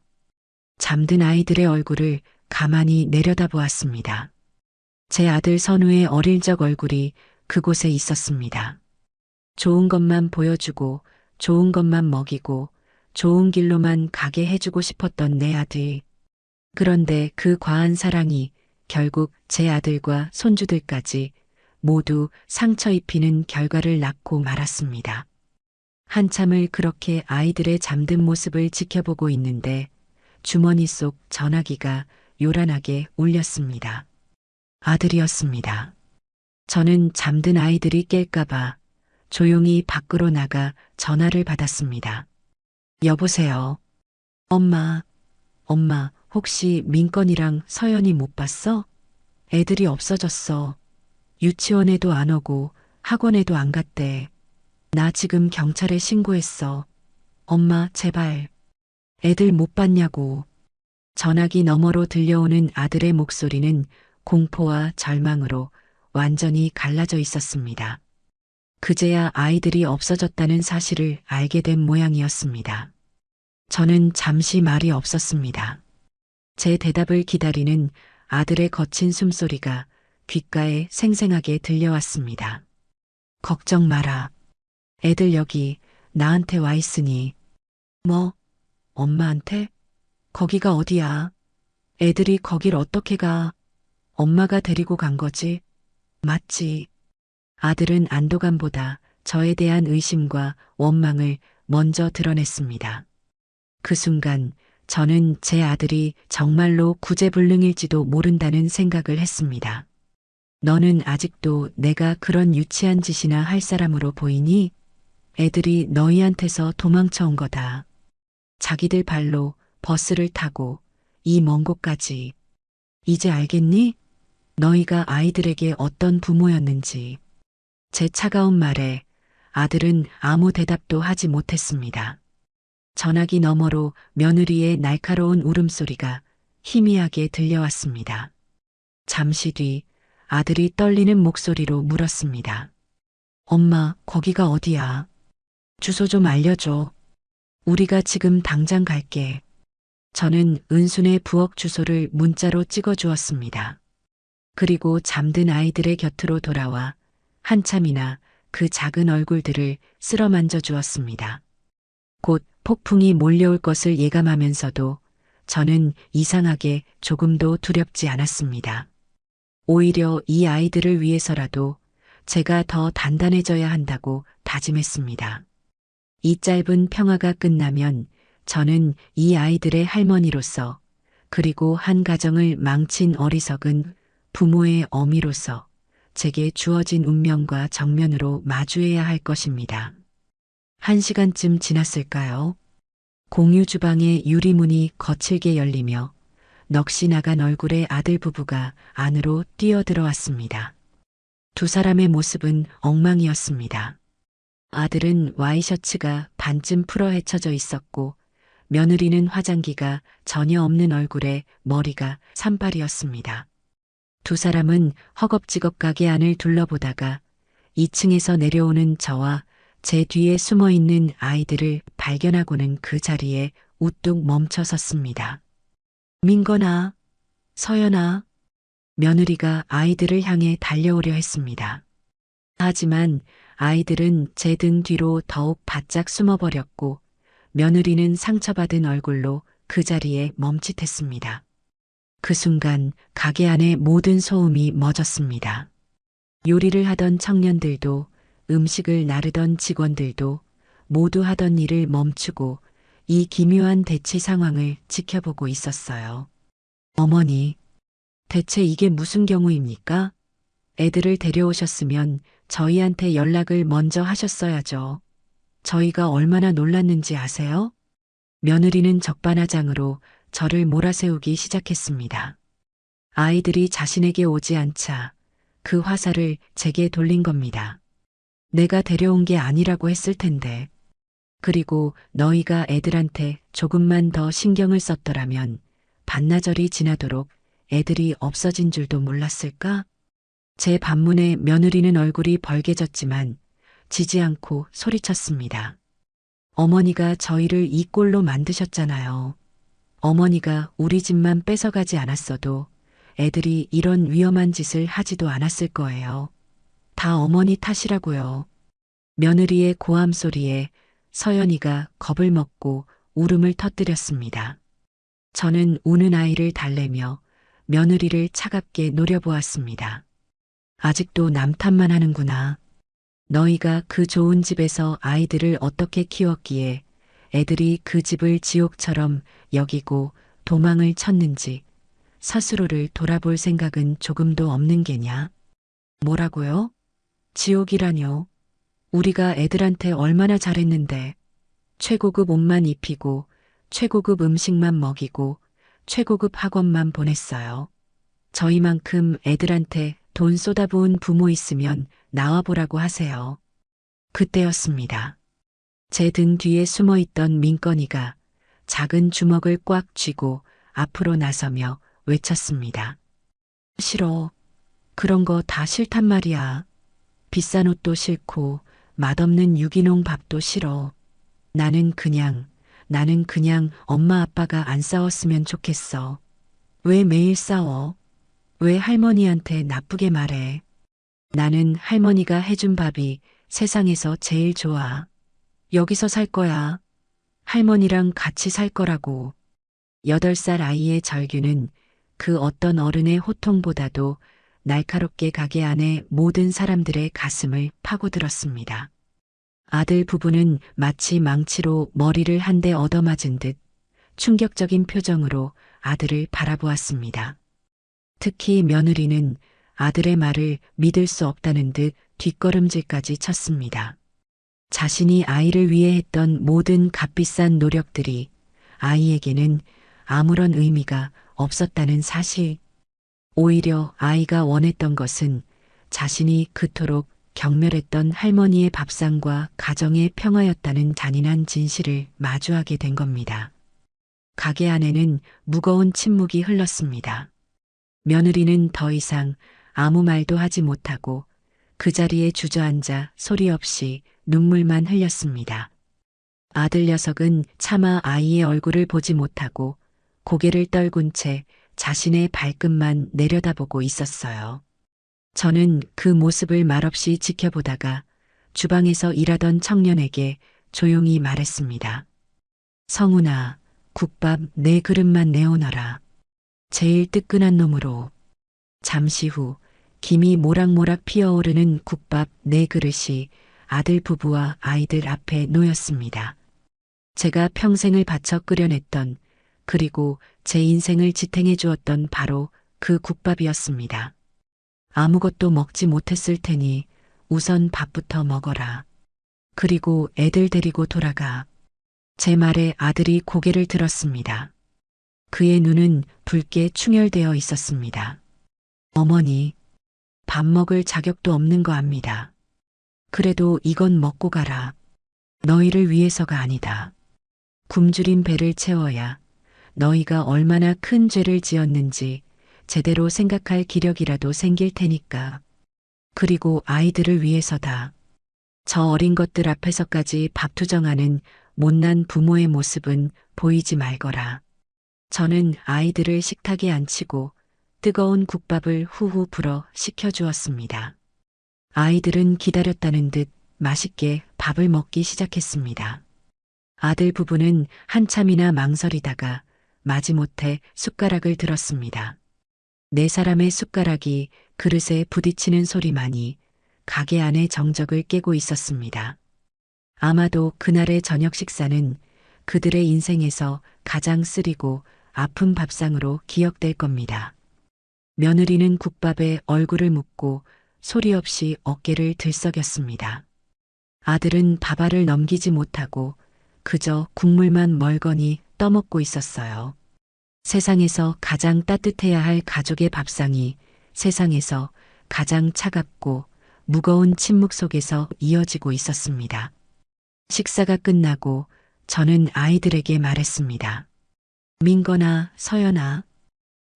Speaker 1: 잠든 아이들의 얼굴을 가만히 내려다보았습니다. 제 아들 선우의 어릴 적 얼굴이 그곳에 있었습니다. 좋은 것만 보여주고 좋은 것만 먹이고 좋은 길로만 가게 해주고 싶었던 내 아들. 그런데 그 과한 사랑이 결국 제 아들과 손주들까지 모두 상처 입히는 결과를 낳고 말았습니다. 한참을 그렇게 아이들의 잠든 모습을 지켜보고 있는데 주머니 속 전화기가 요란하게 울렸습니다. 아들이었습니다. 저는 잠든 아이들이 깰까봐 조용히 밖으로 나가 전화를 받았습니다. 여보세요. 엄마, 혹시 민건이랑 서연이 못 봤어? 애들이 없어졌어. 유치원에도 안 오고 학원에도 안 갔대. 나 지금 경찰에 신고했어. 엄마, 제발. 애들 못 봤냐고. 전화기 너머로 들려오는 아들의 목소리는 공포와 절망으로 완전히 갈라져 있었습니다. 그제야 아이들이 없어졌다는 사실을 알게 된 모양이었습니다. 저는 잠시 말이 없었습니다. 제 대답을 기다리는 아들의 거친 숨소리가 귓가에 생생하게 들려왔습니다. 걱정 마라. 애들 여기 나한테 와 있으니. 뭐? 엄마한테? 거기가 어디야? 애들이 거길 어떻게 가? 엄마가 데리고 간 거지? 맞지? 아들은 안도감보다 저에 대한 의심과 원망을 먼저 드러냈습니다. 그 순간 저는 제 아들이 정말로 구제불능일지도 모른다는 생각을 했습니다. 너는 아직도 내가 그런 유치한 짓이나 할 사람으로 보이니? 애들이 너희한테서 도망쳐 온 거다. 자기들 발로 버스를 타고 이 먼 곳까지. 이제 알겠니? 너희가 아이들에게 어떤 부모였는지. 제 차가운 말에 아들은 아무 대답도 하지 못했습니다. 전화기 너머로 며느리의 날카로운 울음소리가 희미하게 들려왔습니다. 잠시 뒤 아들이 떨리는 목소리로 물었습니다. 엄마, 거기가 어디야? 주소 좀 알려줘. 우리가 지금 당장 갈게. 저는 은순의 부엌 주소를 문자로 찍어 주었습니다. 그리고 잠든 아이들의 곁으로 돌아와 한참이나 그 작은 얼굴들을 쓸어 만져 주었습니다. 곧 폭풍이 몰려올 것을 예감하면서도 저는 이상하게 조금도 두렵지 않았습니다. 오히려 이 아이들을 위해서라도 제가 더 단단해져야 한다고 다짐했습니다. 이 짧은 평화가 끝나면 저는 이 아이들의 할머니로서 그리고 한 가정을 망친 어리석은 부모의 어미로서 제게 주어진 운명과 정면으로 마주해야 할 것입니다. 1시간쯤 지났을까요? 공유 주방의 유리문이 거칠게 열리며 넋이 나간 얼굴의 아들 부부가 안으로 뛰어들어왔습니다. 두 사람의 모습은 엉망이었습니다. 아들은 와이셔츠가 반쯤 풀어 헤쳐져 있었고 며느리는 화장기가 전혀 없는 얼굴에 머리가 산발이었습니다. 두 사람은 허겁지겁 가게 안을 둘러보다가 2층에서 내려오는 저와 제 뒤에 숨어 있는 아이들을 발견하고는 그 자리에 우뚝 멈춰 섰습니다. 민건아, 서연아, 며느리가 아이들을 향해 달려오려 했습니다. 하지만 아이들은 제 등 뒤로 더욱 바짝 숨어버렸고 며느리는 상처받은 얼굴로 그 자리에 멈칫했습니다. 그 순간 가게 안의 모든 소음이 멎었습니다. 요리를 하던 청년들도 음식을 나르던 직원들도 모두 하던 일을 멈추고 이 기묘한 대치 상황을 지켜보고 있었어요. 어머니, 대체 이게 무슨 경우입니까? 애들을 데려오셨으면 저희한테 연락을 먼저 하셨어야죠. 저희가 얼마나 놀랐는지 아세요? 며느리는 적반하장으로 저를 몰아세우기 시작했습니다. 아이들이 자신에게 오지 않자 그 화살을 제게 돌린 겁니다. 내가 데려온 게 아니라고 했을 텐데. 그리고 너희가 애들한테 조금만 더 신경을 썼더라면 반나절이 지나도록 애들이 없어진 줄도 몰랐을까? 제 반문에 며느리는 얼굴이 벌개졌지만 지지 않고 소리쳤습니다. 어머니가 저희를 이 꼴로 만드셨잖아요. 어머니가 우리 집만 뺏어가지 않았어도 애들이 이런 위험한 짓을 하지도 않았을 거예요. 다 어머니 탓이라고요. 며느리의 고함 소리에 서연이가 겁을 먹고 울음을 터뜨렸습니다. 저는 우는 아이를 달래며 며느리를 차갑게 노려보았습니다. 아직도 남 탓만 하는구나. 너희가 그 좋은 집에서 아이들을 어떻게 키웠기에 애들이 그 집을 지옥처럼 여기고 도망을 쳤는지 스스로를 돌아볼 생각은 조금도 없는 게냐? 뭐라고요? 지옥이라뇨? 우리가 애들한테 얼마나 잘했는데 최고급 옷만 입히고 최고급 음식만 먹이고 최고급 학원만 보냈어요. 저희만큼 애들한테 돈 쏟아부은 부모 있으면 나와보라고 하세요. 그때였습니다. 제 등 뒤에 숨어있던 민건이가 작은 주먹을 꽉 쥐고 앞으로 나서며 외쳤습니다. 싫어. 그런 거 다 싫단 말이야. 비싼 옷도 싫고 맛없는 유기농 밥도 싫어. 나는 그냥 엄마 아빠가 안 싸웠으면 좋겠어. 왜 매일 싸워? 왜 할머니한테 나쁘게 말해? 나는 할머니가 해준 밥이 세상에서 제일 좋아. 여기서 살 거야. 할머니랑 같이 살 거라고. 8살 아이의 절규는 그 어떤 어른의 호통보다도 날카롭게 가게 안에 모든 사람들의 가슴을 파고들었습니다. 아들 부부는 마치 망치로 머리를 한 대 얻어맞은 듯 충격적인 표정으로 아들을 바라보았습니다. 특히 며느리는 아들의 말을 믿을 수 없다는 듯 뒷걸음질까지 쳤습니다. 자신이 아이를 위해 했던 모든 값비싼 노력들이 아이에게는 아무런 의미가 없었다는 사실. 오히려 아이가 원했던 것은 자신이 그토록 경멸했던 할머니의 밥상과 가정의 평화였다는 잔인한 진실을 마주하게 된 겁니다. 가게 안에는 무거운 침묵이 흘렀습니다. 며느리는 더 이상 아무 말도 하지 못하고 그 자리에 주저앉아 소리 없이 눈물만 흘렸습니다. 아들 녀석은 차마 아이의 얼굴을 보지 못하고 고개를 떨군 채 자신의 발끝만 내려다보고 있었어요. 저는 그 모습을 말없이 지켜보다가 주방에서 일하던 청년에게 조용히 말했습니다. 성훈아, 국밥 4그릇만 내오너라. 제일 뜨끈한 놈으로. 잠시 후 김이 모락모락 피어오르는 국밥 4그릇이 아들 부부와 아이들 앞에 놓였습니다. 제가 평생을 바쳐 끓여냈던 그리고 제 인생을 지탱해 주었던 바로 그 국밥이었습니다. 아무것도 먹지 못했을 테니 우선 밥부터 먹어라. 그리고 애들 데리고 돌아가. 제 말에 아들이 고개를 들었습니다. 그의 눈은 붉게 충혈되어 있었습니다. 어머니, 밥 먹을 자격도 없는 거 압니다. 그래도 이건 먹고 가라. 너희를 위해서가 아니다. 굶주린 배를 채워야 너희가 얼마나 큰 죄를 지었는지 제대로 생각할 기력이라도 생길 테니까. 그리고 아이들을 위해서다. 저 어린 것들 앞에서까지 밥투정하는 못난 부모의 모습은 보이지 말거라. 저는 아이들을 식탁에 앉히고 뜨거운 국밥을 후후 불어 식혀주었습니다. 아이들은 기다렸다는 듯 맛있게 밥을 먹기 시작했습니다. 아들 부부는 한참이나 망설이다가 마지못해 숟가락을 들었습니다. 4사람의 숟가락이 그릇에 부딪히는 소리만이 가게 안의 정적을 깨고 있었습니다. 아마도 그날의 저녁 식사는 그들의 인생에서 가장 쓰리고 아픈 밥상으로 기억될 겁니다. 며느리는 국밥에 얼굴을 묻고 소리 없이 어깨를 들썩였습니다. 아들은 밥알을 넘기지 못하고 그저 국물만 멀거니 떠먹고 있었어요. 세상에서 가장 따뜻해야 할 가족의 밥상이 세상에서 가장 차갑고 무거운 침묵 속에서 이어지고 있었습니다. 식사가 끝나고 저는 아이들에게 말했습니다. 민건아, 서연아,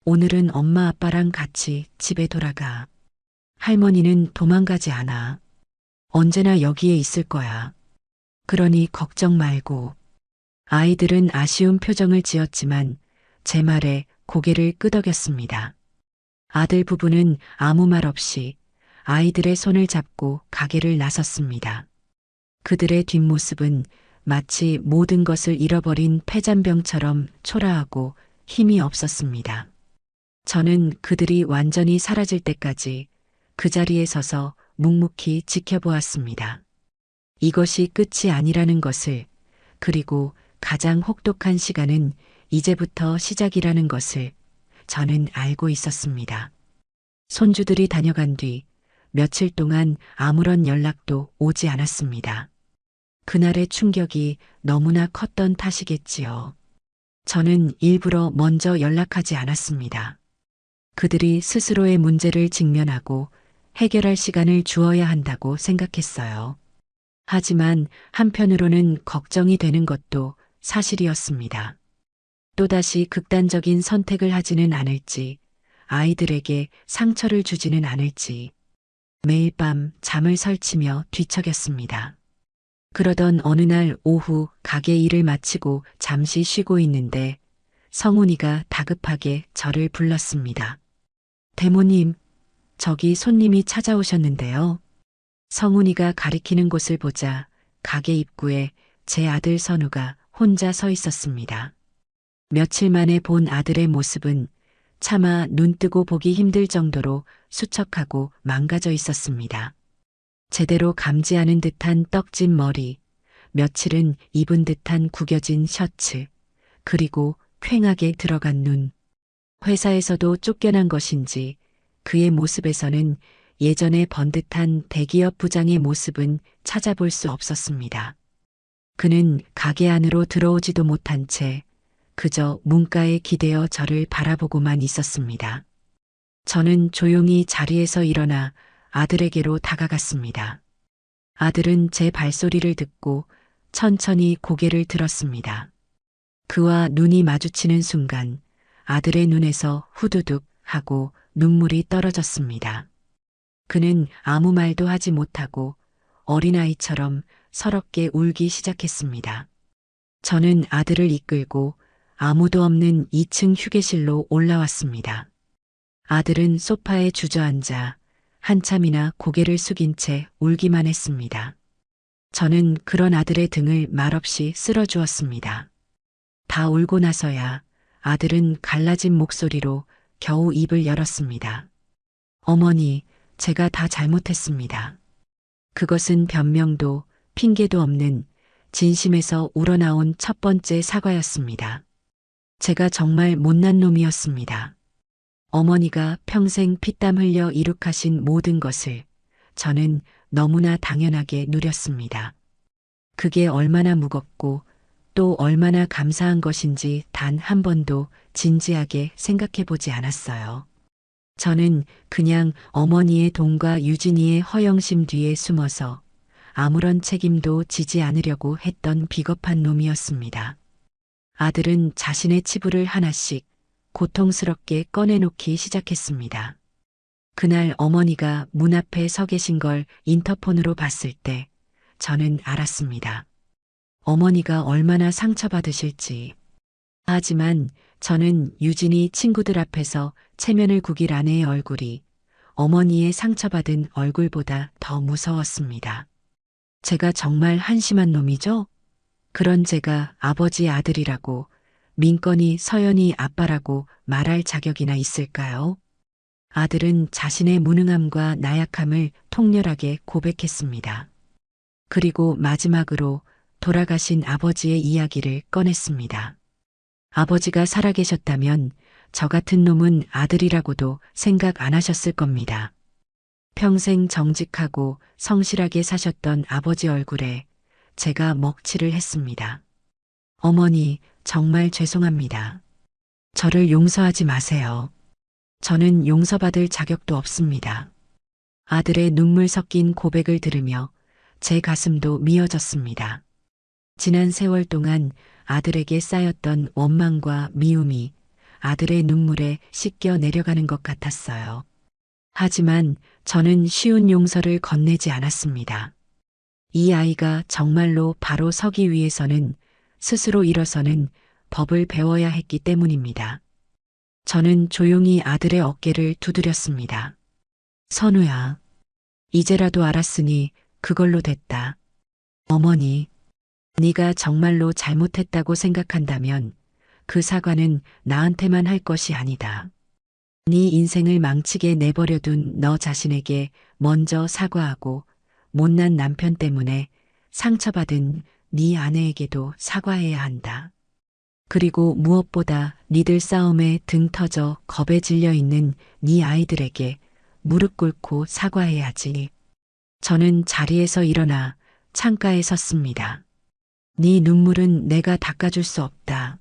Speaker 1: 오늘은 엄마 아빠랑 같이 집에 돌아가. 할머니는 도망가지 않아. 언제나 여기에 있을 거야. 그러니 걱정 말고. 아이들은 아쉬운 표정을 지었지만 제 말에 고개를 끄덕였습니다. 아들 부부는 아무 말 없이 아이들의 손을 잡고 가게를 나섰습니다. 그들의 뒷모습은 마치 모든 것을 잃어버린 폐잔병처럼 초라하고 힘이 없었습니다. 저는 그들이 완전히 사라질 때까지 그 자리에 서서 묵묵히 지켜보았습니다. 이것이 끝이 아니라는 것을, 그리고 가장 혹독한 시간은 이제부터 시작이라는 것을 저는 알고 있었습니다. 손주들이 다녀간 뒤 며칠 동안 아무런 연락도 오지 않았습니다. 그날의 충격이 너무나 컸던 탓이겠지요. 저는 일부러 먼저 연락하지 않았습니다. 그들이 스스로의 문제를 직면하고 해결할 시간을 주어야 한다고 생각했어요. 하지만 한편으로는 걱정이 되는 것도 사실이었습니다. 또다시 극단적인 선택을 하지는 않을지, 아이들에게 상처를 주지는 않을지, 매일 밤 잠을 설치며 뒤척였습니다. 그러던 어느 날 오후 가게 일을 마치고 잠시 쉬고 있는데 성훈이가 다급하게 저를 불렀습니다. 대모님, 저기 손님이 찾아오셨는데요. 성훈이가 가리키는 곳을 보자 가게 입구에 제 아들 선우가 혼자 서 있었습니다. 며칠 만에 본 아들의 모습은 차마 눈뜨고 보기 힘들 정도로 수척하고 망가져 있었습니다. 제대로 감지하는 듯한 떡진 머리, 며칠은 입은 듯한 구겨진 셔츠, 그리고 퀭하게 들어간 눈. 회사에서도 쫓겨난 것인지 그의 모습에서는 예전에 번듯한 대기업 부장의 모습은 찾아볼 수 없었습니다. 그는 가게 안으로 들어오지도 못한 채 그저 문가에 기대어 저를 바라보고만 있었습니다. 저는 조용히 자리에서 일어나 아들에게로 다가갔습니다. 아들은 제 발소리를 듣고 천천히 고개를 들었습니다. 그와 눈이 마주치는 순간 아들의 눈에서 후두둑 하고 눈물이 떨어졌습니다. 그는 아무 말도 하지 못하고 어린아이처럼 서럽게 울기 시작했습니다. 저는 아들을 이끌고 아무도 없는 2층 휴게실로 올라왔습니다. 아들은 소파에 주저앉아 한참이나 고개를 숙인 채 울기만 했습니다. 저는 그런 아들의 등을 말없이 쓸어주었습니다. 다 울고 나서야 아들은 갈라진 목소리로 겨우 입을 열었습니다. 어머니, 제가 다 잘못했습니다. 그것은 변명도 핑계도 없는 진심에서 우러나온 첫 번째 사과였습니다. 제가 정말 못난 놈이었습니다. 어머니가 평생 피땀 흘려 이룩하신 모든 것을 저는 너무나 당연하게 누렸습니다. 그게 얼마나 무겁고 또 얼마나 감사한 것인지 단 한 번도 진지하게 생각해 보지 않았어요. 저는 그냥 어머니의 돈과 유진이의 허영심 뒤에 숨어서 아무런 책임도 지지 않으려고 했던 비겁한 놈이었습니다. 아들은 자신의 치부를 하나씩 고통스럽게 꺼내놓기 시작했습니다. 그날 어머니가 문 앞에 서 계신 걸 인터폰으로 봤을 때 저는 알았습니다. 어머니가 얼마나 상처받으실지. 하지만 저는 유진이 친구들 앞에서 체면을 구길 아내의 얼굴이 어머니의 상처받은 얼굴보다 더 무서웠습니다. 제가 정말 한심한 놈이죠? 그런 제가 아버지 아들이라고 민건이 서연이 아빠라고 말할 자격이나 있을까요? 아들은 자신의 무능함과 나약함을 통렬하게 고백했습니다. 그리고 마지막으로 돌아가신 아버지의 이야기를 꺼냈습니다. 아버지가 살아계셨다면 저 같은 놈은 아들이라고도 생각 안 하셨을 겁니다. 평생 정직하고 성실하게 사셨던 아버지 얼굴에 제가 먹칠을 했습니다. 어머니, 정말 죄송합니다. 저를 용서하지 마세요. 저는 용서받을 자격도 없습니다. 아들의 눈물 섞인 고백을 들으며 제 가슴도 미어졌습니다. 지난 세월 동안 아들에게 쌓였던 원망과 미움이 아들의 눈물에 씻겨 내려가는 것 같았어요. 하지만 저는 쉬운 용서를 건네지 않았습니다. 이 아이가 정말로 바로 서기 위해서는 스스로 일어서는 법을 배워야 했기 때문입니다. 저는 조용히 아들의 어깨를 두드렸습니다. 선우야, 이제라도 알았으니 그걸로 됐다. 어머니, 네가 정말로 잘못했다고 생각한다면 그 사과는 나한테만 할 것이 아니다. 네 인생을 망치게 내버려둔 너 자신에게 먼저 사과하고 못난 남편 때문에 상처받은 네 아내에게도 사과해야 한다. 그리고 무엇보다 니들 싸움에 등 터져 겁에 질려 있는 네 아이들에게 무릎 꿇고 사과해야지. 저는 자리에서 일어나 창가에 섰습니다. 네 눈물은 내가 닦아줄 수 없다.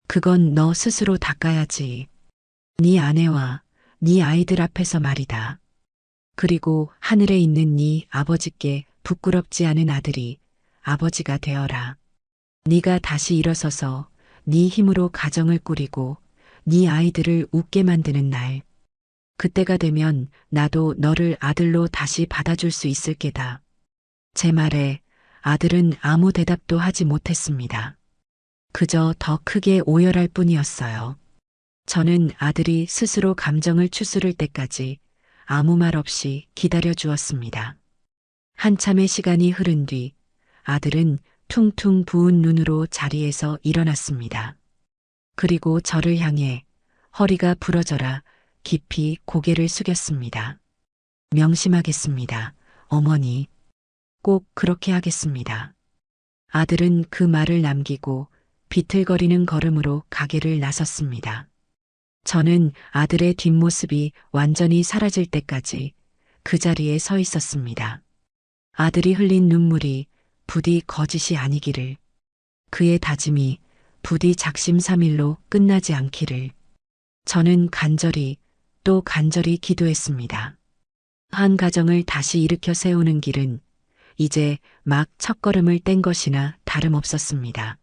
Speaker 1: 그건 너 스스로 닦아야지. 네 아내와 네 아이들 앞에서 말이다. 그리고 하늘에 있는 네 아버지께 부끄럽지 않은 아들이 아버지가 되어라. 네가 다시 일어서서 네 힘으로 가정을 꾸리고 네 아이들을 웃게 만드는 날. 그때가 되면 나도 너를 아들로 다시 받아줄 수 있을 게다. 제 말에 아들은 아무 대답도 하지 못했습니다. 그저 더 크게 오열할 뿐이었어요. 저는 아들이 스스로 감정을 추스를 때까지 아무 말 없이 기다려 주었습니다. 한참의 시간이 흐른 뒤 아들은 퉁퉁 부은 눈으로 자리에서 일어났습니다. 그리고 저를 향해 허리가 부러져라 깊이 고개를 숙였습니다. 명심하겠습니다. 어머니, 꼭 그렇게 하겠습니다. 아들은 그 말을 남기고 비틀거리는 걸음으로 가게를 나섰습니다. 저는 아들의 뒷모습이 완전히 사라질 때까지 그 자리에 서 있었습니다. 아들이 흘린 눈물이 부디 거짓이 아니기를, 그의 다짐이 부디 작심삼일로 끝나지 않기를, 저는 간절히 또 간절히 기도했습니다. 한 가정을 다시 일으켜 세우는 길은 이제 막 첫걸음을 뗀 것이나 다름없었습니다.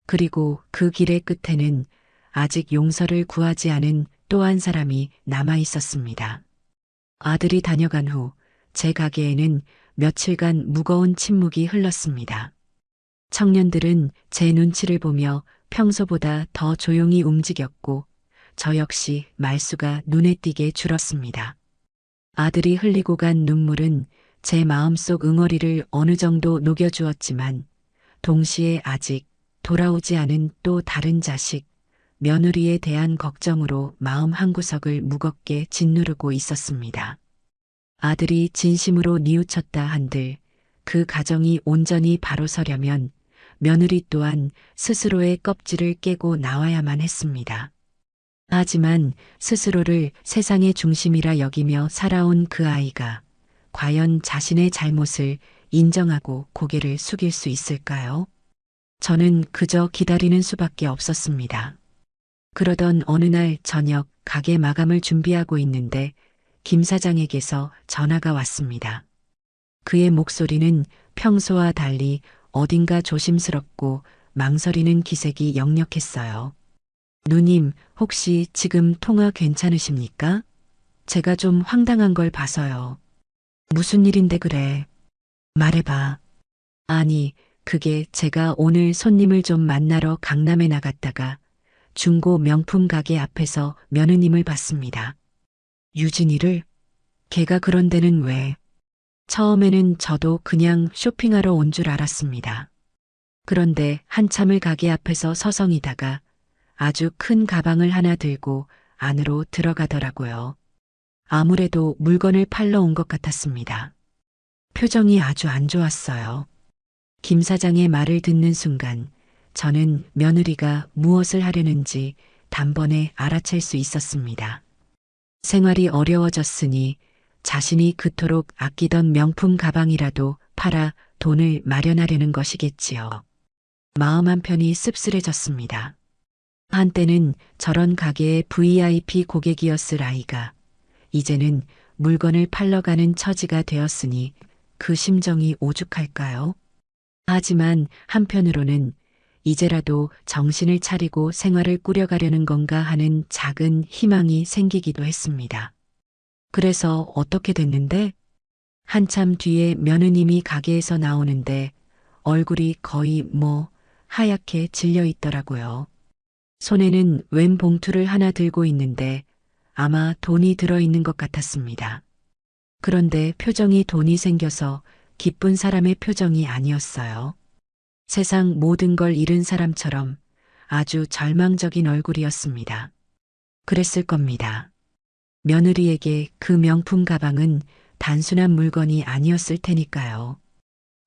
Speaker 1: 그리고 그 길의 끝에는 아직 용서를 구하지 않은 또 한 사람이 남아 있었습니다. 아들이 다녀간 후 제 가게에는 며칠간 무거운 침묵이 흘렀습니다. 청년들은 제 눈치를 보며 평소보다 더 조용히 움직였고 저 역시 말수가 눈에 띄게 줄었습니다. 아들이 흘리고 간 눈물은 제 마음속 응어리를 어느 정도 녹여주었지만 동시에 아직 돌아오지 않은 또 다른 자식, 며느리에 대한 걱정으로 마음 한구석을 무겁게 짓누르고 있었습니다. 아들이 진심으로 뉘우쳤다 한들 그 가정이 온전히 바로 서려면 며느리 또한 스스로의 껍질을 깨고 나와야만 했습니다. 하지만 스스로를 세상의 중심이라 여기며 살아온 그 아이가 과연 자신의 잘못을 인정하고 고개를 숙일 수 있을까요? 저는 그저 기다리는 수밖에 없었습니다. 그러던 어느 날 저녁 가게 마감을 준비하고 있는데 김 사장에게서 전화가 왔습니다. 그의 목소리는 평소와 달리 어딘가 조심스럽고 망설이는 기색이 역력했어요. 누님, 혹시 지금 통화 괜찮으십니까? 제가 좀 황당한 걸 봐서요. 무슨 일인데 그래? 말해봐. 아니, 그게 제가 오늘 손님을 좀 만나러 강남에 나갔다가 중고 명품 가게 앞에서 며느님을 봤습니다. 유진이를? 걔가 그런 데는 왜? 처음에는 저도 그냥 쇼핑하러 온 줄 알았습니다. 그런데 한참을 가게 앞에서 서성이다가 아주 큰 가방을 하나 들고 안으로 들어가더라고요. 아무래도 물건을 팔러 온 것 같았습니다. 표정이 아주 안 좋았어요. 김 사장의 말을 듣는 순간 저는 며느리가 무엇을 하려는지 단번에 알아챌 수 있었습니다. 생활이 어려워졌으니 자신이 그토록 아끼던 명품 가방이라도 팔아 돈을 마련하려는 것이겠지요. 마음 한편이 씁쓸해졌습니다. 한때는 저런 가게의 VIP 고객이었을 아이가 이제는 물건을 팔러 가는 처지가 되었으니 그 심정이 오죽할까요? 하지만 한편으로는 이제라도 정신을 차리고 생활을 꾸려가려는 건가 하는 작은 희망이 생기기도 했습니다. 그래서 어떻게 됐는데? 한참 뒤에 며느님이 가게에서 나오는데 얼굴이 거의 하얗게 질려 있더라고요. 손에는 웬 봉투를 하나 들고 있는데 아마 돈이 들어있는 것 같았습니다. 그런데 표정이 돈이 생겨서 기쁜 사람의 표정이 아니었어요. 세상 모든 걸 잃은 사람처럼 아주 절망적인 얼굴이었습니다. 그랬을 겁니다. 며느리에게 그 명품 가방은 단순한 물건이 아니었을 테니까요.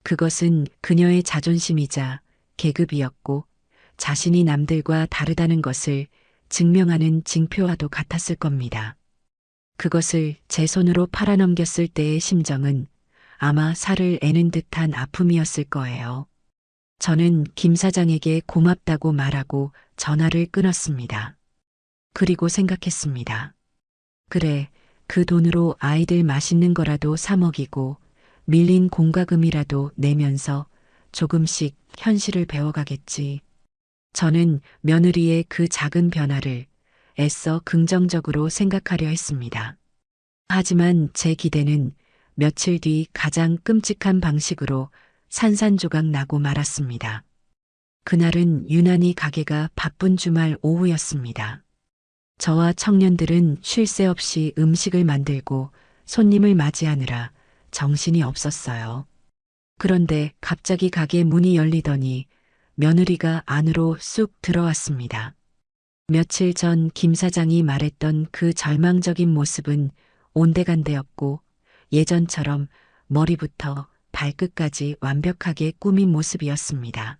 Speaker 1: 그것은 그녀의 자존심이자 계급이었고 자신이 남들과 다르다는 것을 증명하는 징표와도 같았을 겁니다. 그것을 제 손으로 팔아넘겼을 때의 심정은 아마 살을 애는 듯한 아픔이었을 거예요. 저는 김 사장에게 고맙다고 말하고 전화를 끊었습니다. 그리고 생각했습니다. 그래, 그 돈으로 아이들 맛있는 거라도 사 먹이고 밀린 공과금이라도 내면서 조금씩 현실을 배워가겠지. 저는 며느리의 그 작은 변화를 애써 긍정적으로 생각하려 했습니다. 하지만 제 기대는 며칠 뒤 가장 끔찍한 방식으로 산산조각 나고 말았습니다. 그날은 유난히 가게가 바쁜 주말 오후였습니다. 저와 청년들은 쉴 새 없이 음식을 만들고 손님을 맞이하느라 정신이 없었어요. 그런데 갑자기 가게 문이 열리더니 며느리가 안으로 쑥 들어왔습니다. 며칠 전 김 사장이 말했던 그 절망적인 모습은 온데간데였고 예전처럼 머리부터 발끝까지 완벽하게 꾸민 모습이었습니다.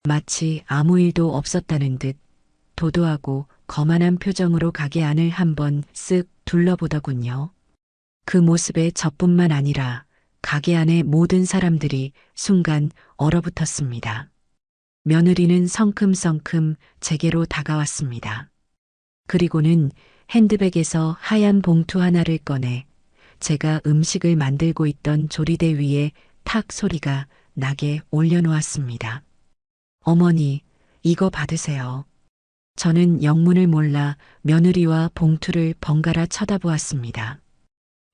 Speaker 1: 마치 아무 일도 없었다는 듯 도도하고 거만한 표정으로 가게 안을 한번 쓱 둘러보더군요. 그 모습에 저뿐만 아니라 가게 안의 모든 사람들이 순간 얼어붙었습니다. 며느리는 성큼성큼 제게로 다가왔습니다. 그리고는 핸드백에서 하얀 봉투 하나를 꺼내 제가 음식을 만들고 있던 조리대 위에 탁 소리가 나게 올려놓았습니다. 어머니, 이거 받으세요. 저는 영문을 몰라 며느리와 봉투를 번갈아 쳐다보았습니다.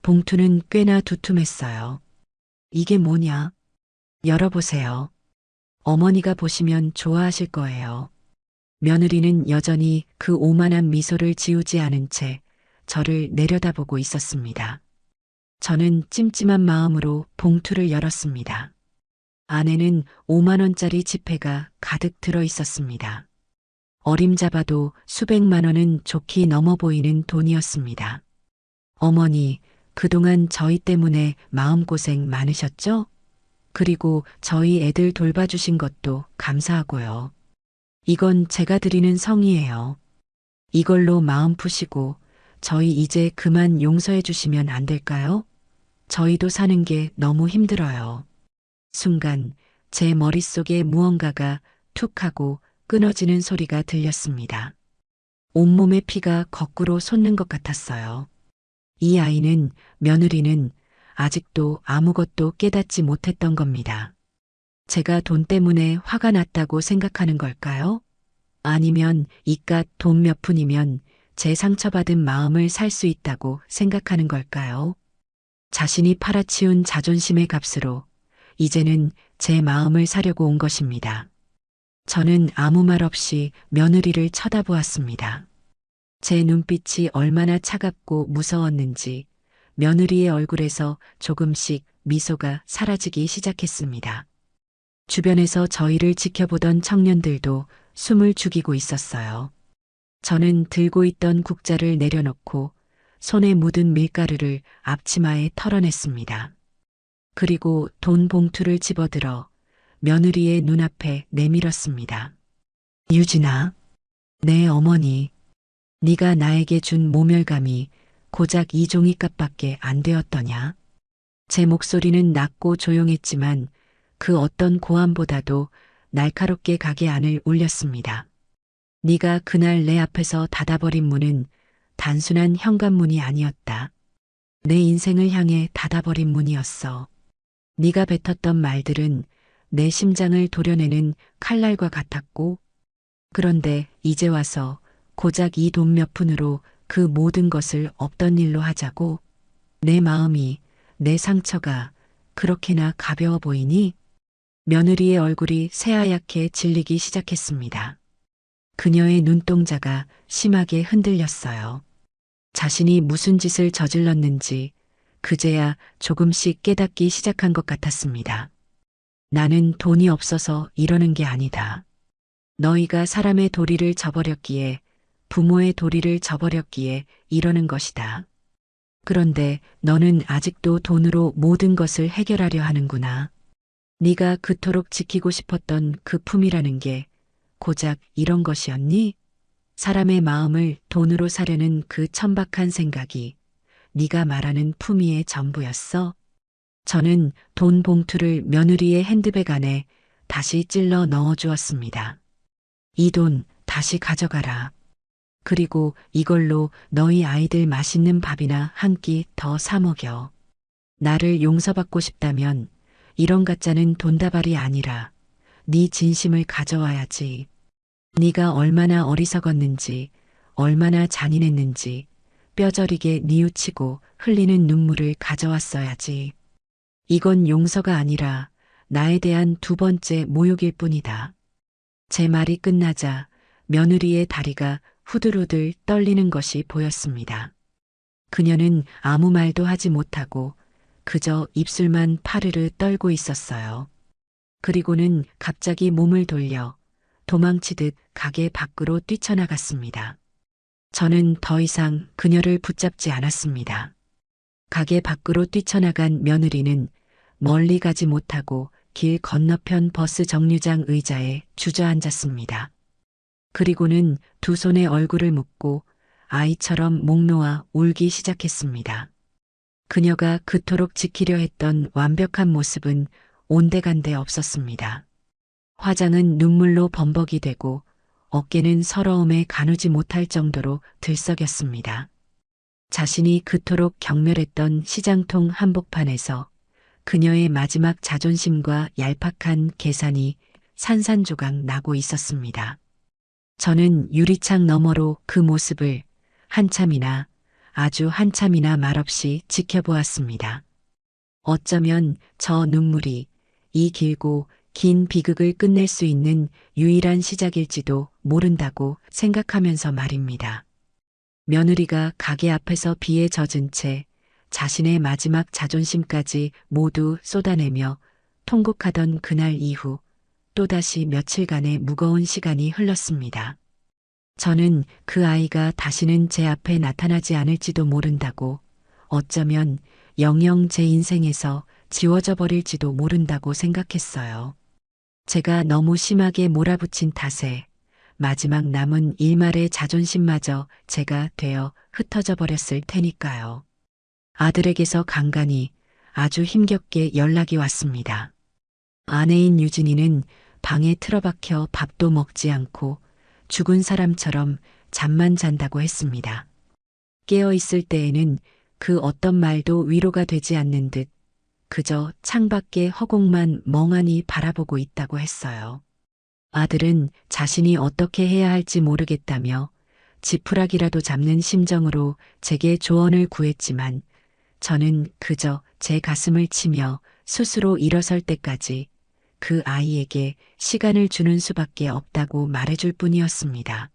Speaker 1: 봉투는 꽤나 두툼했어요. 이게 뭐냐? 열어보세요. 어머니가 보시면 좋아하실 거예요. 며느리는 여전히 그 오만한 미소를 지우지 않은 채 저를 내려다보고 있었습니다. 저는 찜찜한 마음으로 봉투를 열었습니다. 안에는 5만 원짜리 지폐가 가득 들어 있었습니다. 어림잡아도 수백만 원은 좋게 넘어 보이는 돈이었습니다. 어머니, 그동안 저희 때문에 마음고생 많으셨죠? 그리고 저희 애들 돌봐주신 것도 감사하고요. 이건 제가 드리는 성의예요. 이걸로 마음 푸시고 저희 이제 그만 용서해 주시면 안 될까요? 저희도 사는 게 너무 힘들어요. 순간 제 머릿속에 무언가가 툭 하고 끊어지는 소리가 들렸습니다. 온몸의 피가 거꾸로 솟는 것 같았어요. 이 아이는, 며느리는 아직도 아무것도 깨닫지 못했던 겁니다. 제가 돈 때문에 화가 났다고 생각하는 걸까요? 아니면 이깟 돈 몇 푼이면 제 상처받은 마음을 살 수 있다고 생각하는 걸까요? 자신이 팔아치운 자존심의 값으로 이제는 제 마음을 사려고 온 것입니다. 저는 아무 말 없이 며느리를 쳐다보았습니다. 제 눈빛이 얼마나 차갑고 무서웠는지 며느리의 얼굴에서 조금씩 미소가 사라지기 시작했습니다. 주변에서 저희를 지켜보던 청년들도 숨을 죽이고 있었어요. 저는 들고 있던 국자를 내려놓고 손에 묻은 밀가루를 앞치마에 털어냈습니다. 그리고 돈 봉투를 집어들어 며느리의 눈앞에 내밀었습니다. 유진아, 내 어머니, 네가 나에게 준 모멸감이 고작 이 종이값밖에 안 되었더냐? 제 목소리는 낮고 조용했지만 그 어떤 고함보다도 날카롭게 가게 안을 울렸습니다. 네가 그날 내 앞에서 닫아버린 문은 단순한 현관문이 아니었다. 내 인생을 향해 닫아버린 문이었어. 네가 뱉었던 말들은 내 심장을 도려내는 칼날과 같았고, 그런데 이제 와서 고작 이 돈 몇 푼으로 그 모든 것을 없던 일로 하자고? 내 마음이, 내 상처가 그렇게나 가벼워 보이니? 며느리의 얼굴이 새하얗게 질리기 시작했습니다. 그녀의 눈동자가 심하게 흔들렸어요. 자신이 무슨 짓을 저질렀는지 그제야 조금씩 깨닫기 시작한 것 같았습니다. 나는 돈이 없어서 이러는 게 아니다. 너희가 사람의 도리를 저버렸기에, 부모의 도리를 저버렸기에 이러는 것이다. 그런데 너는 아직도 돈으로 모든 것을 해결하려 하는구나. 네가 그토록 지키고 싶었던 그 품이라는 게 고작 이런 것이었니? 사람의 마음을 돈으로 사려는 그 천박한 생각이 네가 말하는 품위의 전부였어. 저는 돈 봉투를 며느리의 핸드백 안에 다시 찔러 넣어 주었습니다. 이 돈 다시 가져가라. 그리고 이걸로 너희 아이들 맛있는 밥이나 한 끼 더 사 먹여. 나를 용서받고 싶다면 이런 가짜는 돈다발이 아니라 네 진심을 가져와야지. 네가 얼마나 어리석었는지, 얼마나 잔인했는지 뼈저리게 뉘우치고 흘리는 눈물을 가져왔어야지. 이건 용서가 아니라 나에 대한 두 번째 모욕일 뿐이다. 제 말이 끝나자 며느리의 다리가 후들후들 떨리는 것이 보였습니다. 그녀는 아무 말도 하지 못하고 그저 입술만 파르르 떨고 있었어요. 그리고는 갑자기 몸을 돌려 도망치듯 가게 밖으로 뛰쳐나갔습니다. 저는 더 이상 그녀를 붙잡지 않았습니다. 가게 밖으로 뛰쳐나간 며느리는 멀리 가지 못하고 길 건너편 버스 정류장 의자에 주저앉았습니다. 그리고는 두 손에 얼굴을 묶고 아이처럼 목 놓아 울기 시작했습니다. 그녀가 그토록 지키려 했던 완벽한 모습은 온데간데 없었습니다. 화장은 눈물로 범벅이 되고 어깨는 서러움에 가누지 못할 정도로 들썩였습니다. 자신이 그토록 경멸했던 시장통 한복판에서 그녀의 마지막 자존심과 얄팍한 계산이 산산조각 나고 있었습니다. 저는 유리창 너머로 그 모습을 한참이나 아주 한참이나 말없이 지켜보았습니다. 어쩌면 저 눈물이 이 길고 긴 비극을 끝낼 수 있는 유일한 시작일지도 모른다고 생각하면서 말입니다. 며느리가 가게 앞에서 비에 젖은 채 자신의 마지막 자존심까지 모두 쏟아내며 통곡하던 그날 이후 또다시 며칠간의 무거운 시간이 흘렀습니다. 저는 그 아이가 다시는 제 앞에 나타나지 않을지도 모른다고, 어쩌면 영영 제 인생에서 지워져 버릴지도 모른다고 생각했어요. 제가 너무 심하게 몰아붙인 탓에 마지막 남은 일말의 자존심마저 제가 되어 흩어져 버렸을 테니까요. 아들에게서 간간히 아주 힘겹게 연락이 왔습니다. 아내인 유진이는 방에 틀어박혀 밥도 먹지 않고 죽은 사람처럼 잠만 잔다고 했습니다. 깨어 있을 때에는 그 어떤 말도 위로가 되지 않는 듯 그저 창밖의 허공만 멍하니 바라보고 있다고 했어요. 아들은 자신이 어떻게 해야 할지 모르겠다며 지푸라기라도 잡는 심정으로 제게 조언을 구했지만 저는 그저 제 가슴을 치며 스스로 일어설 때까지 그 아이에게 시간을 주는 수밖에 없다고 말해줄 뿐이었습니다.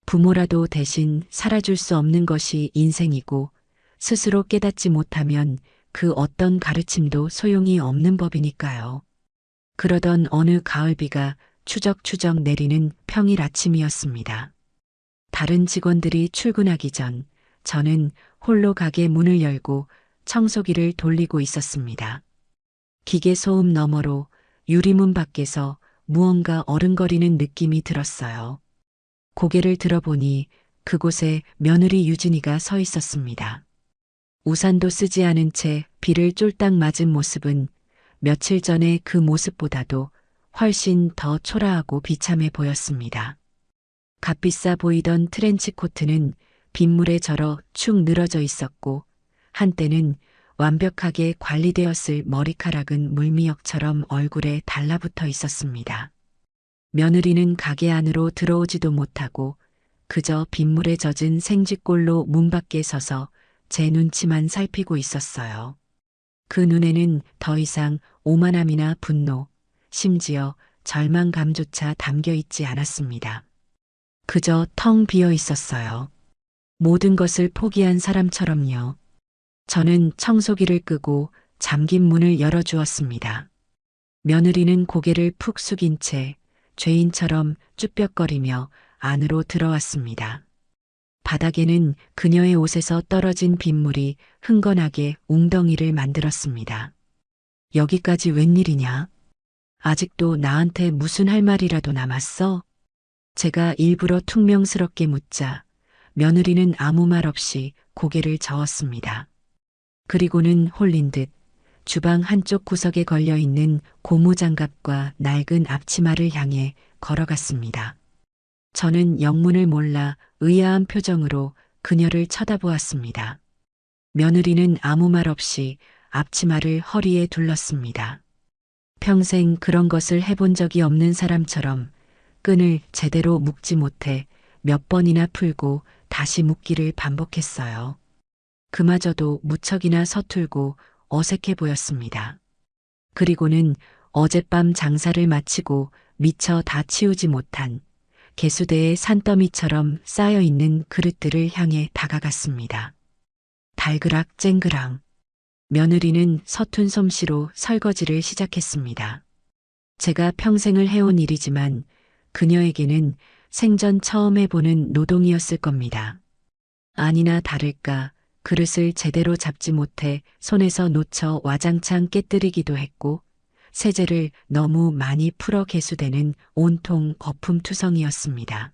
Speaker 1: 부모라도 대신 살아줄 수 없는 것이 인생이고 스스로 깨닫지 못하면 그 어떤 가르침도 소용이 없는 법이니까요. 그러던 어느 가을비가 추적추적 내리는 평일 아침이었습니다. 다른 직원들이 출근하기 전 저는 홀로 가게 문을 열고 청소기를 돌리고 있었습니다. 기계 소음 너머로 유리문 밖에서 무언가 어른거리는 느낌이 들었어요. 고개를 들어보니 그곳에 며느리 유진이가 서 있었습니다. 우산도 쓰지 않은 채 비를 쫄딱 맞은 모습은 며칠 전의 그 모습보다도 훨씬 더 초라하고 비참해 보였습니다. 값비싸 보이던 트렌치 코트는 빗물에 절어 축 늘어져 있었고 한때는 완벽하게 관리되었을 머리카락은 물미역처럼 얼굴에 달라붙어 있었습니다. 며느리는 가게 안으로 들어오지도 못하고 그저 빗물에 젖은 생쥐꼴로 문 밖에 서서 제 눈치만 살피고 있었어요. 그 눈에는 더 이상 오만함이나 분노, 심지어 절망감조차 담겨 있지 않았습니다. 그저 텅 비어 있었어요. 모든 것을 포기한 사람처럼요. 저는 청소기를 끄고 잠긴 문을 열어주었습니다. 며느리는 고개를 푹 숙인 채 죄인처럼 쭈뼛거리며 안으로 들어왔습니다. 바닥에는 그녀의 옷에서 떨어진 빗물이 흥건하게 웅덩이를 만들었습니다. 여기까지 웬일이냐? 아직도 나한테 무슨 할 말이라도 남았어? 제가 일부러 퉁명스럽게 묻자 며느리는 아무 말 없이 고개를 저었습니다. 그리고는 홀린 듯 주방 한쪽 구석에 걸려 있는 고무장갑과 낡은 앞치마를 향해 걸어갔습니다. 저는 영문을 몰라 의아한 표정으로 그녀를 쳐다보았습니다. 며느리는 아무 말 없이 앞치마를 허리에 둘렀습니다. 평생 그런 것을 해본 적이 없는 사람처럼 끈을 제대로 묶지 못해 몇 번이나 풀고 다시 묶기를 반복했어요. 그마저도 무척이나 서툴고 어색해 보였습니다. 그리고는 어젯밤 장사를 마치고 미처 다 치우지 못한 개수대의 산더미처럼 쌓여있는 그릇들을 향해 다가갔습니다. 달그락 쨍그랑 며느리는 서툰 솜씨로 설거지를 시작했습니다. 제가 평생을 해온 일이지만 그녀에게는 생전 처음 해보는 노동이었을 겁니다. 아니나 다를까 그릇을 제대로 잡지 못해 손에서 놓쳐 와장창 깨뜨리기도 했고 세제를 너무 많이 풀어 개수대는 온통 거품투성이었습니다.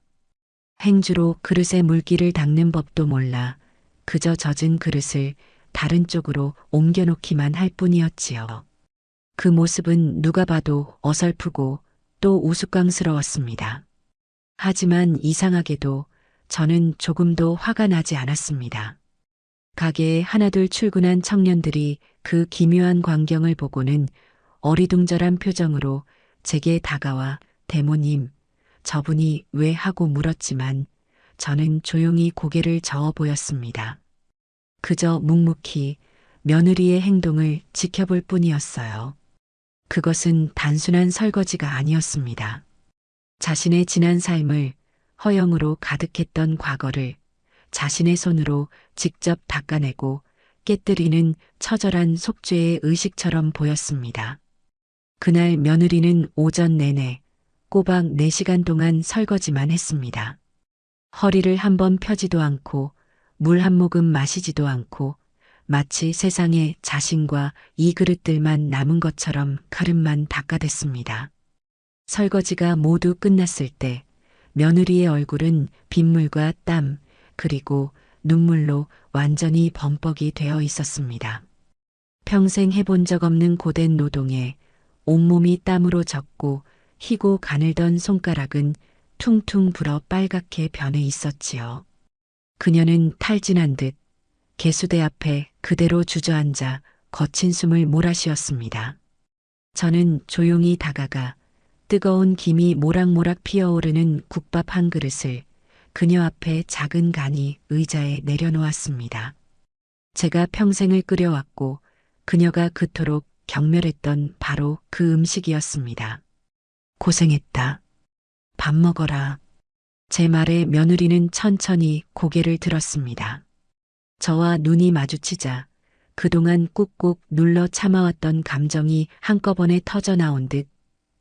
Speaker 1: 행주로 그릇에 물기를 닦는 법도 몰라 그저 젖은 그릇을 다른 쪽으로 옮겨놓기만 할 뿐이었지요. 그 모습은 누가 봐도 어설프고 또 우스꽝스러웠습니다. 하지만 이상하게도 저는 조금도 화가 나지 않았습니다. 가게에 하나둘 출근한 청년들이 그 기묘한 광경을 보고는 어리둥절한 표정으로 제게 다가와 대모님, 저분이 왜 하고 물었지만 저는 조용히 고개를 저어 보였습니다. 그저 묵묵히 며느리의 행동을 지켜볼 뿐이었어요. 그것은 단순한 설거지가 아니었습니다. 자신의 지난 삶을 허영으로 가득했던 과거를 자신의 손으로 직접 닦아내고 깨뜨리는 처절한 속죄의 의식처럼 보였습니다. 그날 며느리는 오전 내내 꼬박 4시간 동안 설거지만 했습니다. 허리를 한번 펴지도 않고 물 한 모금 마시지도 않고 마치 세상에 자신과 이 그릇들만 남은 것처럼 그릇만 닦아댔습니다. 설거지가 모두 끝났을 때 며느리의 얼굴은 빗물과 땀 그리고 눈물로 완전히 범벅이 되어 있었습니다. 평생 해본 적 없는 고된 노동에 온몸이 땀으로 젖고 희고 가늘던 손가락은 퉁퉁 불어 빨갛게 변해 있었지요. 그녀는 탈진한 듯 개수대 앞에 그대로 주저앉아 거친 숨을 몰아쉬었습니다. 저는 조용히 다가가 뜨거운 김이 모락모락 피어오르는 국밥 한 그릇을 그녀 앞에 작은 간이 의자에 내려놓았습니다. 제가 평생을 끓여왔고 그녀가 그토록 경멸했던 바로 그 음식이었습니다. 고생했다. 밥 먹어라. 제 말에 며느리는 천천히 고개를 들었습니다. 저와 눈이 마주치자 그동안 꾹꾹 눌러 참아왔던 감정이 한꺼번에 터져 나온 듯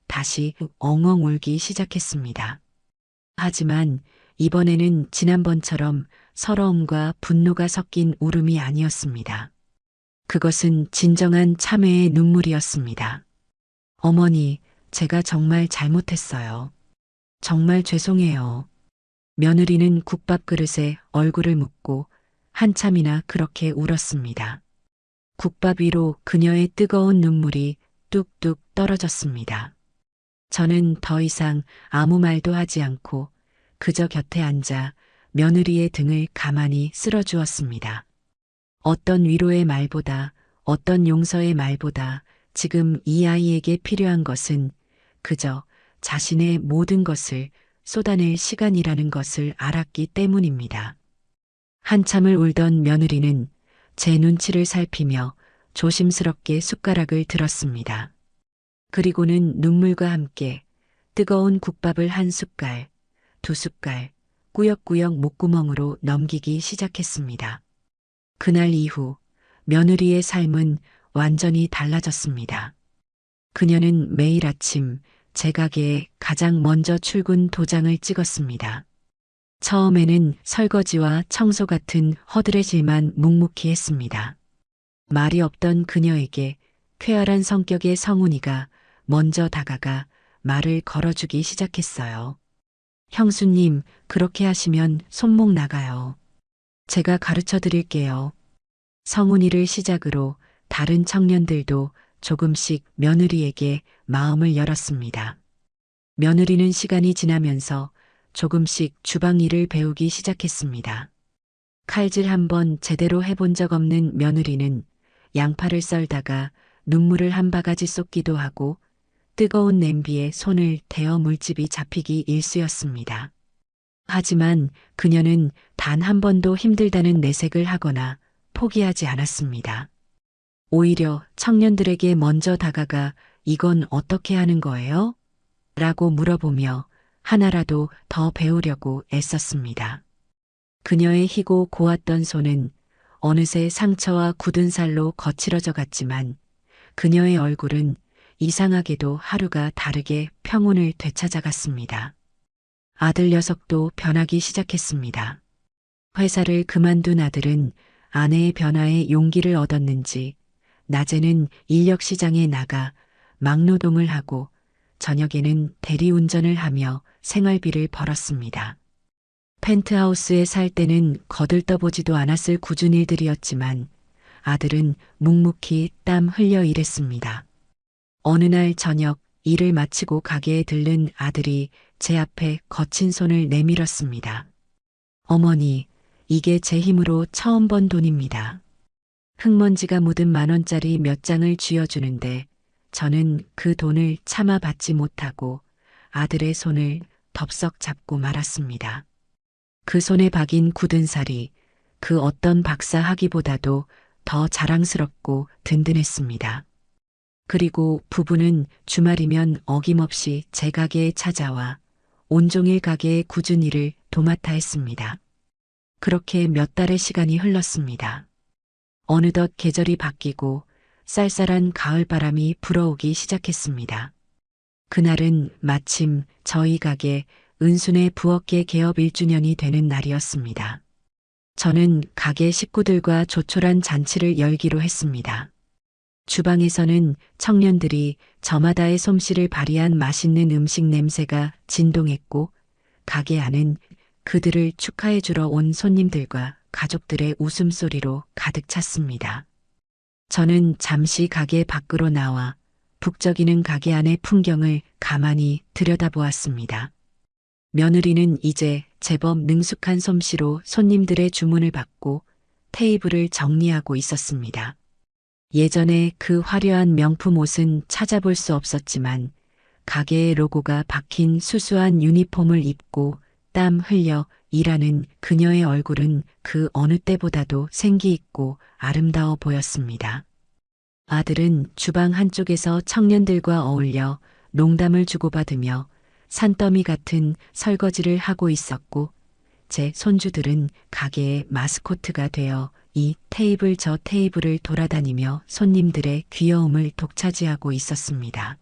Speaker 1: 다시 엉엉 울기 시작했습니다. 하지만 이번에는 지난번처럼 서러움과 분노가 섞인 울음이 아니었습니다. 그것은 진정한 참회의 눈물이었습니다. 어머니, 제가 정말 잘못했어요. 정말 죄송해요. 며느리는 국밥 그릇에 얼굴을 묻고 한참이나 그렇게 울었습니다. 국밥 위로 그녀의 뜨거운 눈물이 뚝뚝 떨어졌습니다. 저는 더 이상 아무 말도 하지 않고 그저 곁에 앉아 며느리의 등을 가만히 쓸어주었습니다. 어떤 위로의 말보다, 어떤 용서의 말보다 지금 이 아이에게 필요한 것은 그저 자신의 모든 것을 쏟아낼 시간이라는 것을 알았기 때문입니다. 한참을 울던 며느리는 제 눈치를 살피며 조심스럽게 숟가락을 들었습니다. 그리고는 눈물과 함께 뜨거운 국밥을 한 숟갈, 두 숟갈, 꾸역꾸역 목구멍으로 넘기기 시작했습니다. 그날 이후 며느리의 삶은 완전히 달라졌습니다. 그녀는 매일 아침 제 가게에 가장 먼저 출근 도장을 찍었습니다. 처음에는 설거지와 청소 같은 허들의 일만 묵묵히 했습니다. 말이 없던 그녀에게 쾌활한 성격의 성훈이가 먼저 다가가 말을 걸어주기 시작했어요. 형수님, 그렇게 하시면 손목 나가요. 제가 가르쳐 드릴게요. 성훈이를 시작으로 다른 청년들도 조금씩 며느리에게 마음을 열었습니다. 며느리는 시간이 지나면서 조금씩 주방 일을 배우기 시작했습니다. 칼질 한번 제대로 해본 적 없는 며느리는 양파를 썰다가 눈물을 한 바가지 쏟기도 하고 뜨거운 냄비에 손을 대어 물집이 잡히기 일쑤였습니다. 하지만 그녀는 단 한 번도 힘들다는 내색을 하거나 포기하지 않았습니다. 오히려 청년들에게 먼저 다가가 이건 어떻게 하는 거예요? 라고 물어보며 하나라도 더 배우려고 애썼습니다. 그녀의 희고 고왔던 손은 어느새 상처와 굳은 살로 거칠어져 갔지만 그녀의 얼굴은 이상하게도 하루가 다르게 평온을 되찾아갔습니다. 아들 녀석도 변하기 시작했습니다. 회사를 그만둔 아들은 아내의 변화에 용기를 얻었는지 낮에는 인력시장에 나가 막노동을 하고 저녁에는 대리운전을 하며 생활비를 벌었습니다. 펜트하우스에 살 때는 거들떠보지도 않았을 굳은 일들이었지만 아들은 묵묵히 땀 흘려 일했습니다. 어느 날 저녁 일을 마치고 가게에 들른 아들이 제 앞에 거친 손을 내밀었습니다. 어머니, 이게 제 힘으로 처음 번 돈입니다. 흙먼지가 묻은 10,000원짜리 몇 장을 쥐어주는데 저는 그 돈을 차마 받지 못하고 아들의 손을 덥석 잡고 말았습니다. 그 손에 박인 굳은 살이 그 어떤 박사하기보다도 더 자랑스럽고 든든했습니다. 그리고 부부는 주말이면 어김없이 제 가게에 찾아와 온종일 가게의 굳은 일을 도맡아 했습니다. 그렇게 몇 달의 시간이 흘렀습니다. 어느덧 계절이 바뀌고 쌀쌀한 가을바람이 불어오기 시작했습니다. 그날은 마침 저희 가게 은순의 부엌계 개업 1주년이 되는 날이었습니다. 저는 가게 식구들과 조촐한 잔치를 열기로 했습니다. 주방에서는 청년들이 저마다의 솜씨를 발휘한 맛있는 음식 냄새가 진동했고 가게 안은 그들을 축하해 주러 온 손님들과 가족들의 웃음소리로 가득 찼습니다. 저는 잠시 가게 밖으로 나와 북적이는 가게 안의 풍경을 가만히 들여다보았습니다. 며느리는 이제 제법 능숙한 솜씨로 손님들의 주문을 받고 테이블을 정리하고 있었습니다. 예전에 그 화려한 명품 옷은 찾아볼 수 없었지만 가게의 로고가 박힌 수수한 유니폼을 입고 땀 흘려 일하는 그녀의 얼굴은 그 어느 때보다도 생기 있고 아름다워 보였습니다. 아들은 주방 한쪽에서 청년들과 어울려 농담을 주고받으며 산더미 같은 설거지를 하고 있었고 제 손주들은 가게의 마스코트가 되어 이 테이블 저 테이블을 돌아다니며 손님들의 귀여움을 독차지하고 있었습니다.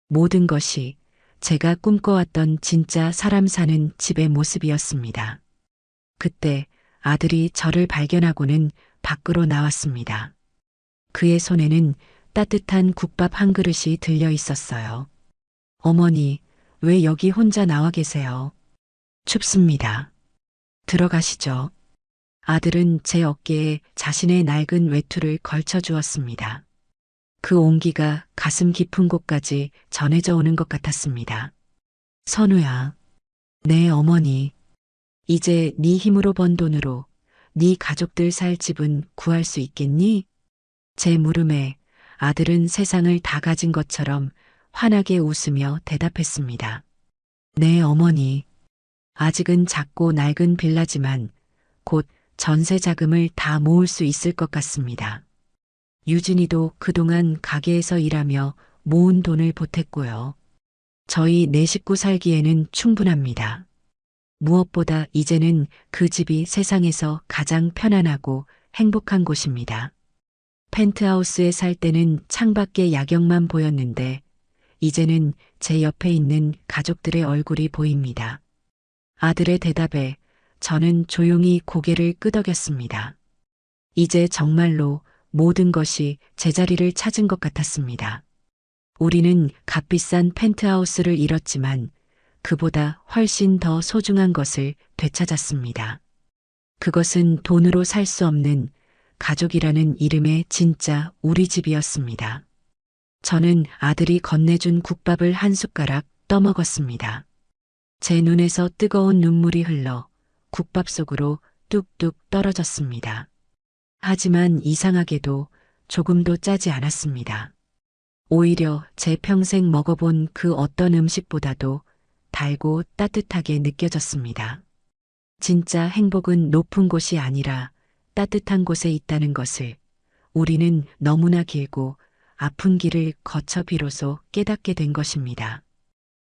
Speaker 1: 모든 것이 제가 꿈꿔왔던 진짜 사람 사는 집의 모습이었습니다. 그때 아들이 저를 발견하고는 밖으로 나왔습니다. 그의 손에는 따뜻한 국밥 한 그릇이 들려 있었어요. 어머니, 왜 여기 혼자 나와 계세요? 춥습니다. 들어가시죠. 아들은 제 어깨에 자신의 낡은 외투를 걸쳐 주었습니다. 그 온기가 가슴 깊은 곳까지 전해져 오는 것 같았습니다. 선우야, 네 어머니, 이제 네 힘으로 번 돈으로 네 가족들 살 집은 구할 수 있겠니? 제 물음에 아들은 세상을 다 가진 것처럼 환하게 웃으며 대답했습니다. 네 어머니, 아직은 작고 낡은 빌라지만 곧 전세 자금을 다 모을 수 있을 것 같습니다. 유진이도 그동안 가게에서 일하며 모은 돈을 보탰고요. 저희 네 식구 살기에는 충분합니다. 무엇보다 이제는 그 집이 세상에서 가장 편안하고 행복한 곳입니다. 펜트하우스에 살 때는 창밖의 야경만 보였는데 이제는 제 옆에 있는 가족들의 얼굴이 보입니다. 아들의 대답에 저는 조용히 고개를 끄덕였습니다. 이제 정말로 모든 것이 제자리를 찾은 것 같았습니다. 우리는 값비싼 펜트하우스를 잃었지만 그보다 훨씬 더 소중한 것을 되찾았습니다. 그것은 돈으로 살 수 없는 가족이라는 이름의 진짜 우리 집이었습니다. 저는 아들이 건네준 국밥을 한 숟가락 떠먹었습니다. 제 눈에서 뜨거운 눈물이 흘러 국밥 속으로 뚝뚝 떨어졌습니다. 하지만 이상하게도 조금도 짜지 않았습니다. 오히려 제 평생 먹어본 그 어떤 음식보다도 달고 따뜻하게 느껴졌습니다. 진짜 행복은 높은 곳이 아니라 따뜻한 곳에 있다는 것을 우리는 너무나 길고 아픈 길을 거쳐 비로소 깨닫게 된 것입니다.